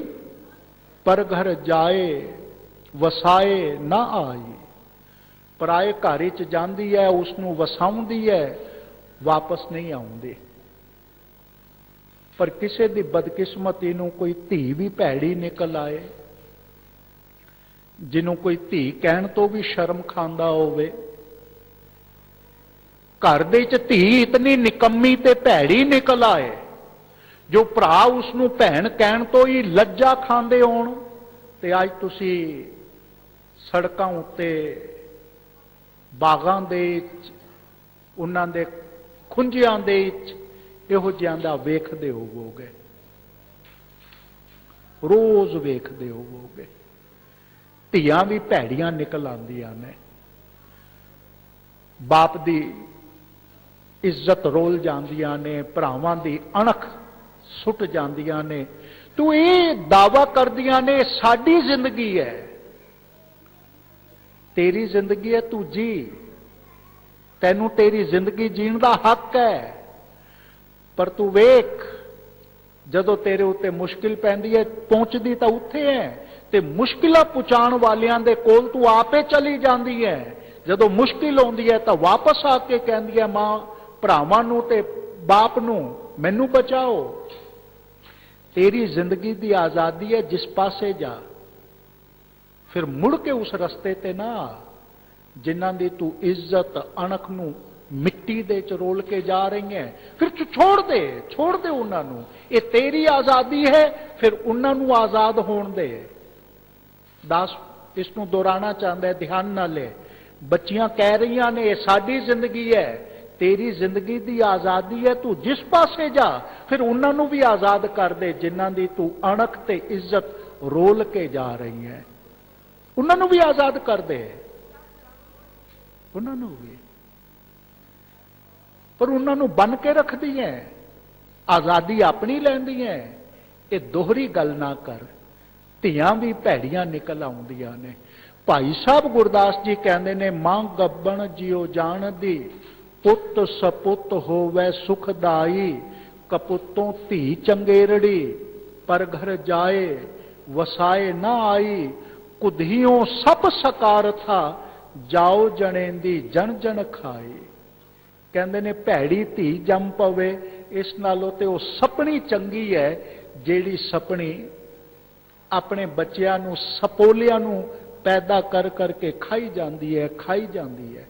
पर घर जाए वसाए ना आई। पराए घर च जाती है, उसनों वसाउंदी है, वापस नहीं आउंदी। पर किसी की बदकिस्मती नूं कोई धी भी भैड़ी निकल आए, जिन्हों कोई धी कहण तो भी शर्म खांदा होवे। घर दे विच धी इतनी निकम्मी ते भैड़ी निकल आए, जो भरा उसनूं भैण कहण तो ही लज्जा खांदे होण, ते अज तुसी सड़कां उत्ते बागां दे विच उन्हां दे खुंजियां दे विच इहो जिहां दा वेखदे होवोगे, रोज वेखदे होवोगे। ਧੀਆਂ भी भैड़ियां निकल आंदियां ने, बाप दी इज्जत रोल जांदियां ने, भरावां दी अणख सुट जांदियां ने। तू ये दावा करदियां ने साडी जिंदगी है, तेरी जिंदगी है, तू जी, तैनू तेरी जिंदगी जीण दा हक है। पर तू वेख, जदों तेरे उत्ते मुश्किल पैंदी है, पहुंचदी तां उत्थे है, ते मुश्किलां पहुंचाण वालियां दे कोल तू आपे चली जांदी है। जदों मुश्किल आउंदी है तां वापस आके कहंदी है मां भरावां नूं ते बाप नूं मैनू बचाओ। तेरी जिंदगी दी आजादी है, जिस पासे जा, फिर मुड़ के उस रस्ते ते ना आ जिन्हां दी तू इज्जत अणख नूं मिट्टी दे च रोल के जा रही है। फिर तू छोड़ दे उन्हां नूं। ये तेरी आजादी है, फिर उन्हां नूं आजाद होण दे। दास इसनूं दोहराना चाहता है, ध्यान नाल ले। बच्चियां कह रही ने ये साडी जिंदगी है, तेरी जिंदगी दी आजादी है, तू जिस पासे जा, फिर उन्हां नूं भी आजाद कर दे जिन्हां दी तू अणख ते इज्जत रोल के जा रही है। उन्हां नूं भी आजाद कर दे, उन्हां नूं भी। पर उन्होंने बन के रखती है, आजादी अपनी लैंदी है। ये दोहरी गल ना कर, धियां भी भैड़ियां निकल आउंदियां ने। भाई साहब गुरदास जी कहते ने मां गब्बन जियो जान दी, पुत सपुत होवे सुखदाई। कपुतों धी चंगेरड़ी, पर घर जाए वसाए ना आई। कुधियों सब सकार था, जाओ जनेंदी जन जन खाई। कहते ने भैड़ी धी जम पवे, इस नालों ते वो सपनी चंगी है जेड़ी सपनी अपने बच्चियां नूं सपोलियां नूं पैदा कर करके खाई जाती है।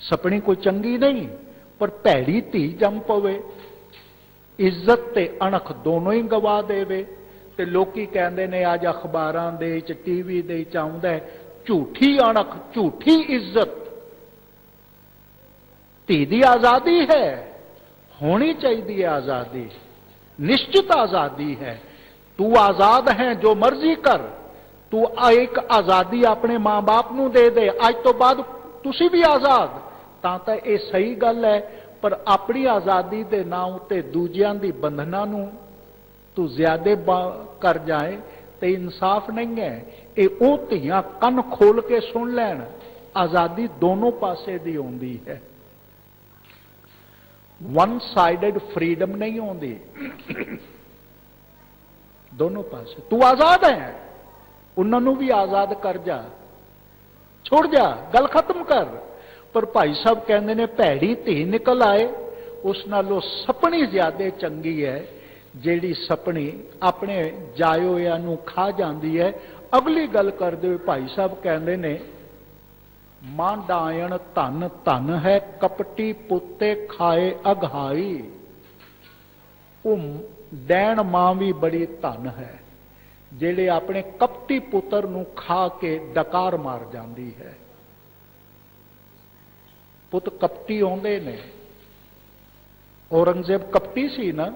सपनी कोई चंगी नहीं, पर भैड़ी धी जम पवे, इज्जत ते अणख दोनों ही गवा देवे। ते लोकी कहते ने अज अखबारां दे विच टीवी दे विच आउंदा है, झूठी अणख झूठी इज्जत। धी दी आजादी है, होनी चाहिए है आजादी, निश्चित आजादी है। तू आजाद है, जो मर्जी कर। तू एक आजादी अपने मां बाप नूं दे दे, अज तो बाद तुसी भी आजाद, तां ये सही गल है। पर अपनी आजादी के नाम उत्ते दूजियां दी बंधना नूं तू ज्यादा कर जाए तो इंसाफ नहीं है। ये वो धीयां कन खोल के सुन लैन, आजादी दोनों पासे दी होंदी है, वन साइडेड फ्रीडम नहीं होती। दोनों पासे तू आजाद है, उन्होंने भी आज़ाद कर जा, छोड़ जा, गल खत्म कर। पर भाई साहब कहते ने भैड़ी धी निकल आए उस नालों सपनी ज्यादा चंगी है जेड़ी सपनी अपने जायोया नूं खा जाती है। अगली गल करते हुए भाई साहब कहते ने मां डायन धन धन है कपटी पुते खाए अघाई। वो डैन मां भी बड़ी धन है जेड़े अपने कपटी पुत्र नूं खा के डकार मार जाती है। पुत कपटी आउंदे ने, औरंगजेब कपटी सी ना,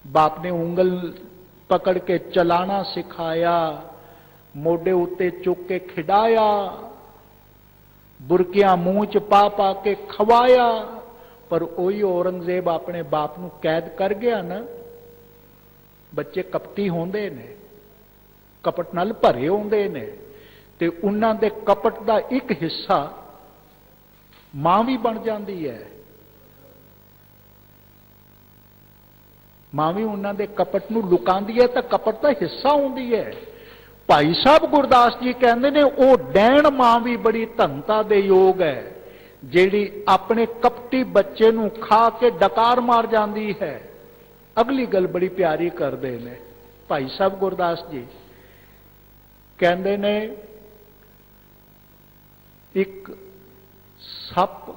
बाप ने उंगल पकड़ के चलाना सिखाया, मोडे उत्ते चुक के खिडाया, बुरकियां मुंह च पा पा के खवाया। पर वही औरंगजेब अपने बाप नूं कैद कर गया ना। बच्चे कपटी होंदे ने, कपट नाल भरे होंदे ने, ते उन्हां दे कपट दा एक हिस्सा मां भी बन जाती है। मां भी उन्हां दे कपट नूं लुकांदी है, तो कपट दा हिस्सा होंदी है। भाई साहब गुरदास जी कहते ने वो डैन मां भी बड़ी धनता दे योग है जेड़ी अपने कपटी बच्चे नूं खा के डकार मार जाती है। अगली गल बड़ी प्यारी करते ने भाई साहब गुरदास जी, कहते ने एक सप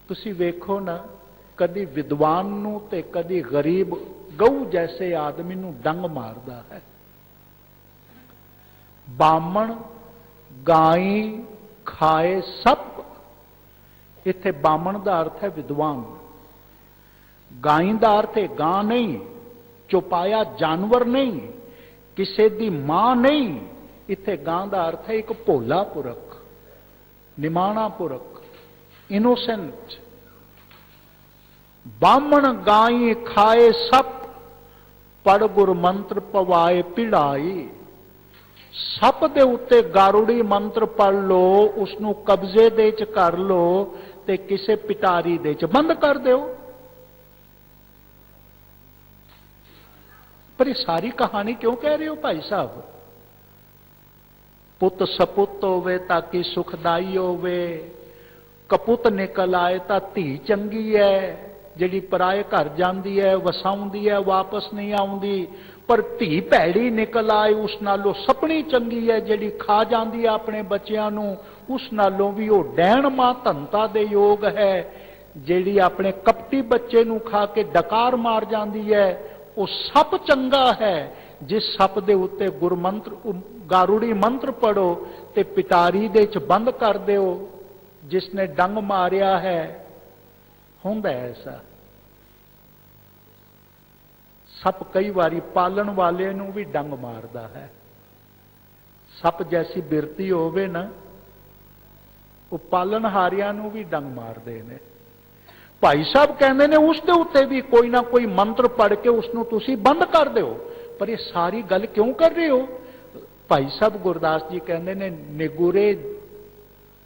तुसी वेखो ना, कदी विद्वान नूं ते कदी गरीब गऊ जैसे आदमी नूं डंग मारदा है। बामण गाई खाए सप, इत्थे बामण दा अर्थ है विद्वान, गाई दा अर्थ है गां नहीं, चौपाया जानवर नहीं, किसी दी मां नहीं। इत्थे गां दा अर्थ है एक भोला पुरख, निमाणा पुरख, इनोसेंट। बामण गाई खाए सप, पढ़ गुर मंत्र पवाए पिड़ाई। सप दे उत्ते गारुड़ी मंत्र पढ़ लो, उसनू कब्जे दे च कर लो, ते किसे पिटारी दे च बंद कर दो। पर ये सारी कहानी क्यों कह रहे हो भाई साहब? पुत सपुत होवे ताकि सुखदाई होवे, कपुत निकल आए तो धी चंगी है जिहड़ी पराए घर जाती है, वसाउंदी है, वापस नहीं आउंदी। पर धी भैड़ी निकल आए उस नालों सपनी चंगी है जिहड़ी खा जाती है अपने बच्चों नूं। उस नालों भी वो डैन मां धनता दे योग है जिहड़ी अपने कपटी बच्चे नूं खा के डकार मार जाती है। वो सप चंगा है जिस सप दे उत्ते गुरमंत्र गारुड़ी मंत्र पढ़ो ते पिटारी दे च बंद कर दो। जिसने डंग मारिया है होंदा ऐसा। सप कई बारी पालन वाले नूं भी डंग मारदा है। सप जैसी बिरती होवे ना, वो पालनहारियां नूं भी डंग मारदे ने। भाई साहब कहते ने उसके उत्ते भी कोई ना कोई मंत्र पढ़ के उसनूं तुसीं बंद कर दो। पर ये सारी गल क्यों कर रहे हो? भाई साहब गुरदास जी कहते ने निगुरे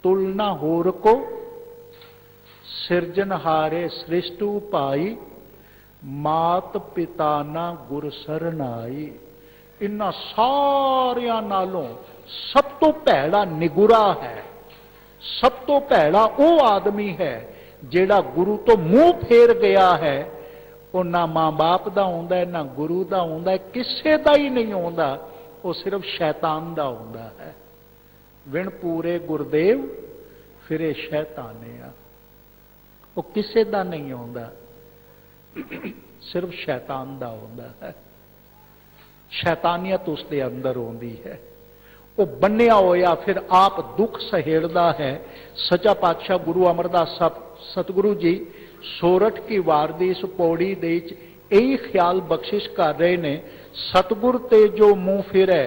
तुलना होर को, सिरजनहारे सृष्टि पाई, मात पिता ना गुर सरनाई। इन्हां सारियां नालों सब तो भैड़ा निगुरा है, सब तो भैड़ा वो आदमी है जेड़ा गुरु तो मुंह फेर गया है। वो ना मां बाप दा आउंदा है, ना गुरु दा आउंदा है, किसे दा ही नहीं आउंदा। वो सिर्फ शैतान दा आउंदा है। विण पूरे गुरदेव फिरे शैताने आ। वो किसे दा नहीं आउंदा, सिर्फ शैतान दा आउंदा है। शैतानियत उसके अंदर आउंदी है। वो बन्निया होया फिर आप दुख सहेड़दा है। सच्चा पातशाह गुरु अमरदास सतगुरु जी सोरठ की वार दी इस पौड़ी दे यही ख्याल बख्शिश कर रहे ने, सतगुर ते जो मुंह फिरे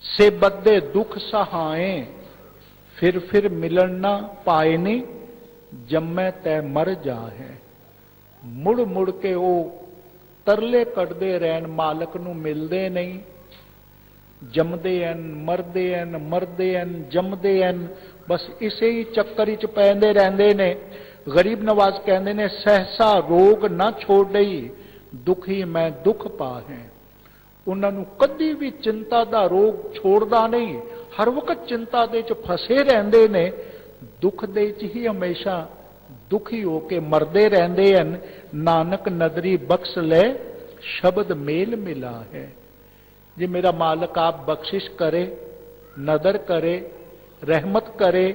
से बदे दुख सहाए, फिर मिलन ना पाए नी, जम्मे तय मर जाए। मुड़ मुड़ के वो तरले कटदे रहन, मालक नूं मिलदे नहीं। जमदे हन, मरदे हन, मरदे हन, जमदे हन, बस इसे ही चक्कर च पैंदे रहंदे ने। गरीब नवाज कहंदे ने सहसा रोग न छोड़ई, दुखी मैं दुख पाहे। ਉਹਨਾਂ ਨੂੰ ਕਦੀ ਵੀ ਚਿੰਤਾ ਦਾ ਰੋਗ ਛੋੜਦਾ ਨਹੀਂ, ਹਰ ਵਕਤ ਚਿੰਤਾ ਦੇ ਚ ਫਸੇ ਰਹਿੰਦੇ ਨੇ, ਦੁੱਖ ਦੇ ਚ ਹੀ ਹਮੇਸ਼ਾ ਦੁਖੀ ਹੋ ਕੇ ਮਰਦੇ ਰਹਿੰਦੇ ਹਨ। ਨਾਨਕ ਨਦਰੀ ਬਖਸ਼ ਲੈ ਸ਼ਬਦ ਮੇਲ ਮਿਲਾ ਹੈ। ਜੇ ਮੇਰਾ ਮਾਲਕ ਆਪ ਬਖਸ਼ਿਸ਼ ਕਰੇ, ਨਦਰ ਕਰੇ, ਰਹਿਮਤ ਕਰੇ,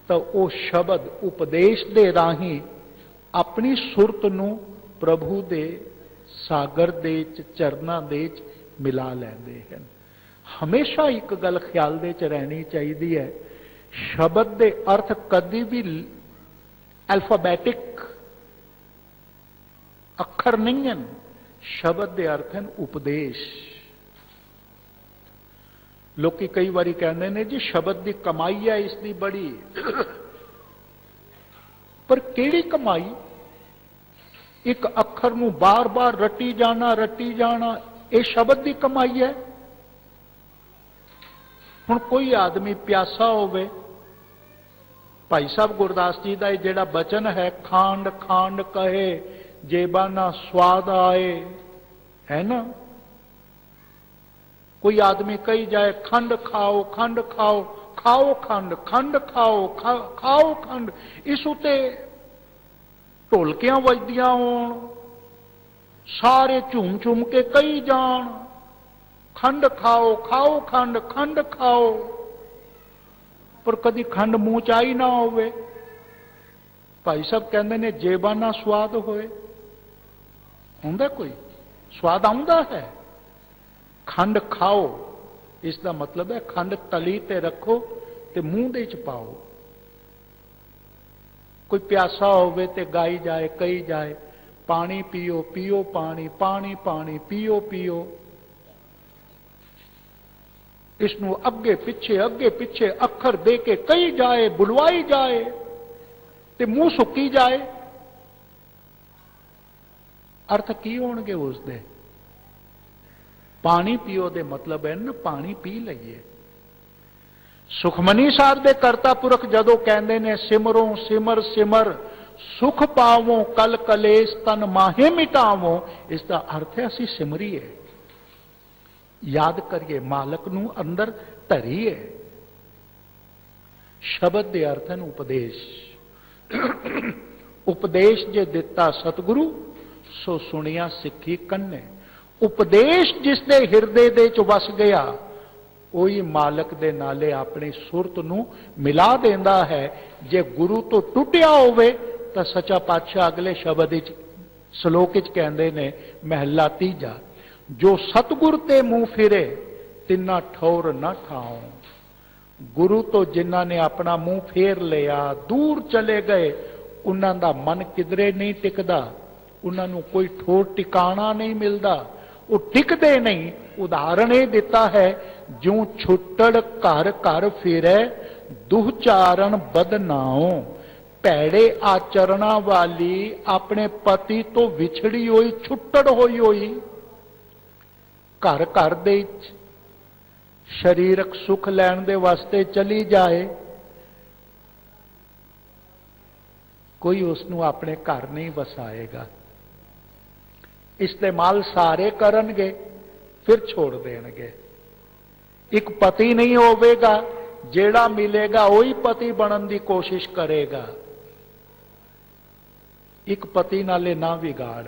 ਤਾਂ ਉਹ ਸ਼ਬਦ ਉਪਦੇਸ਼ ਦੇ ਰਾਹੀਂ ਆਪਣੀ ਸੁਰਤ ਨੂੰ ਪ੍ਰਭੂ ਦੇ ਸਾਗਰ ਦੇ ਚ, ਚਰਨਾਂ ਦੇ ਚ ਮਿਲਾ ਲੈਂਦੇ ਹਨ। ਹਮੇਸ਼ਾ ਇੱਕ ਗੱਲ ਖਿਆਲ ਦੇ ਚ ਰਹਿਣੀ ਚਾਹੀਦੀ ਹੈ, ਸ਼ਬਦ ਦੇ ਅਰਥ ਕਦੀ ਵੀ ਅਲਫਾਬੈਟਿਕ ਅੱਖਰ ਨਹੀਂ ਹਨ। ਸ਼ਬਦ ਦੇ ਅਰਥ ਹਨ ਉਪਦੇਸ਼। ਲੋਕੀ ਕਈ ਵਾਰੀ ਕਹਿੰਦੇ ਨੇ ਜੀ ਸ਼ਬਦ ਦੀ ਕਮਾਈ ਹੈ ਇਸ ਦੀ ਬੜੀ, ਪਰ ਕਿਹੜੀ ਕਮਾਈ? ਇੱਕ ਅੱਖਰ ਨੂੰ ਬਾਰ-ਬਾਰ ਰੱਟੀ ਜਾਣਾ, ਇਹ ਸ਼ਬਦ ਦੀ ਕਮਾਈ ਹੈ। ਹੁਣ ਕੋਈ ਆਦਮੀ ਪਿਆਸਾ ਹੋਵੇ, ਭਾਈ ਸਾਹਿਬ ਗੁਰਦਾਸ ਜੀ ਦਾ ਜਿਹੜਾ ਬਚਨ ਹੈ, ਖਾਂਡ ਖਾਂਡ ਕਹੇ ਜੇਬਾਨਾ ਸਵਾਦ ਆਏ, है ना? कोई आदमी कही जाए खंड खाओ खंड खाओ, खाओ खंड, खंड खाओ खाओ खंड, इस उते ढोलकियां वजदियां होण, सारे झूम झूम के कही जान खंड खाओ खाओ खंड, खंड खाओ, पर कदी खंड मूँह च आई ना होवे। भाई साहब कहते ने जेबाना स्वाद होए, हुंदा कोई स्वाद आउंदा है? खंड खाओ इसका मतलब है खंड तली ते रखो ते मूँह दे च पाओ। कोई प्यासा होवे ते गाई जाए कही जाए पानी पियो पियो पानी, पानी पानी पियो पियो, इसनू अगे पिछे अखर दे के कही जाए, बुलवाई जाए ते मूँह सुक्की जाए। अर्थ की होणगे उसदे? पानी पियो दे मतलब है ना पानी पी लईए। सुखमनी साहब दे करता पुरख जदों कहंदे ने सिमरो सिमर सिमर सुख पावो कल कलेस तन माहे मिटावो, इसका अर्थ है असी सिमरीए, याद करिए, मालक नू अंदर धरीए। शब्द दे अर्थ है उपदेश। उपदेश जे दिता सतगुरु सो सुनिया सिखी कन्ने। उपदेश जिसके हिरदे दे च वस गया वही मालक दे नाले अपनी सुरत नू मिला देंदा है। जे गुरु तो टुटिया होवे तो सच्चा पातशाह अगले शब्द विच श्लोक विच कहंदे ने महला तीजा, जो सतगुर ते मुंह फिरे तिन्ना ठौर न ठाओ। गुरु तो जिन्हां ने अपना मुंह फेर लिया, दूर चले गए, उन्हां दा मन किधरे नहीं टिकदा, उन्हां नू कोई ठोर टिकाणा नहीं मिलता, वो टिकते नहीं। उदाहरण ये दिता है, जो छुट्टड़ घर घर फिरे दुहचारण बदनाओ। भैड़े आचरणा वाली अपने पति तो विछड़ी हुई छुट्टड़ हुई घर घर दे शरीरक सुख लैण दे वास्ते चली जाए, कोई उसनू अपने घर नहीं वसाएगा। इस्तेमाल सारे करनगे फिर छोड़ देंगे। एक पति नहीं होवेगा, जेड़ा मिलेगा वही पति बनने की कोशिश करेगा। एक पति नाले ना बिगाड़,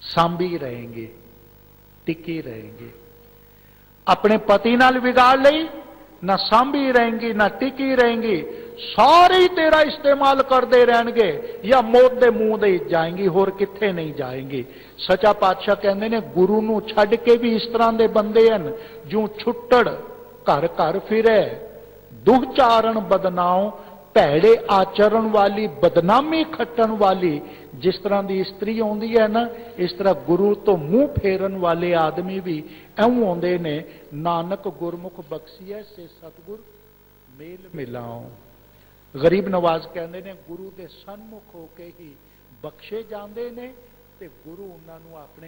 सांभी रहेंगे, टिकी रहेंगे। अपने पति नाल बिगाड़ लई, ना सांभी रहेंगी ना टिकी रहेंगी, सारे ही तेरा इस्तेमाल करते रहेंगे या मौत दे मुंह दे जाएंगी, होर किथे नहीं जाएंगी। सचा पातशाह कहते ने गुरु नू छड्ड के भी इस तरह के बंदे हैं जो छुट्टड़ घर घर फिरे दुहचारण बदनाओ। भैड़े आचरण वाली, बदनामी खट्टन वाली जिस तरह की स्त्री आउंदी है ना, इस तरह गुरु तो मुंह फेरन वाले आदमी भी ऐं आउंदे ने। नानक गुरमुख बख्शिए से सतगुर मेल मिलाओ। गरीब नवाज कहते ने गुरु के सन्मुख होके ही बख्शे जाते ने ते गुरु उन्होंने अपने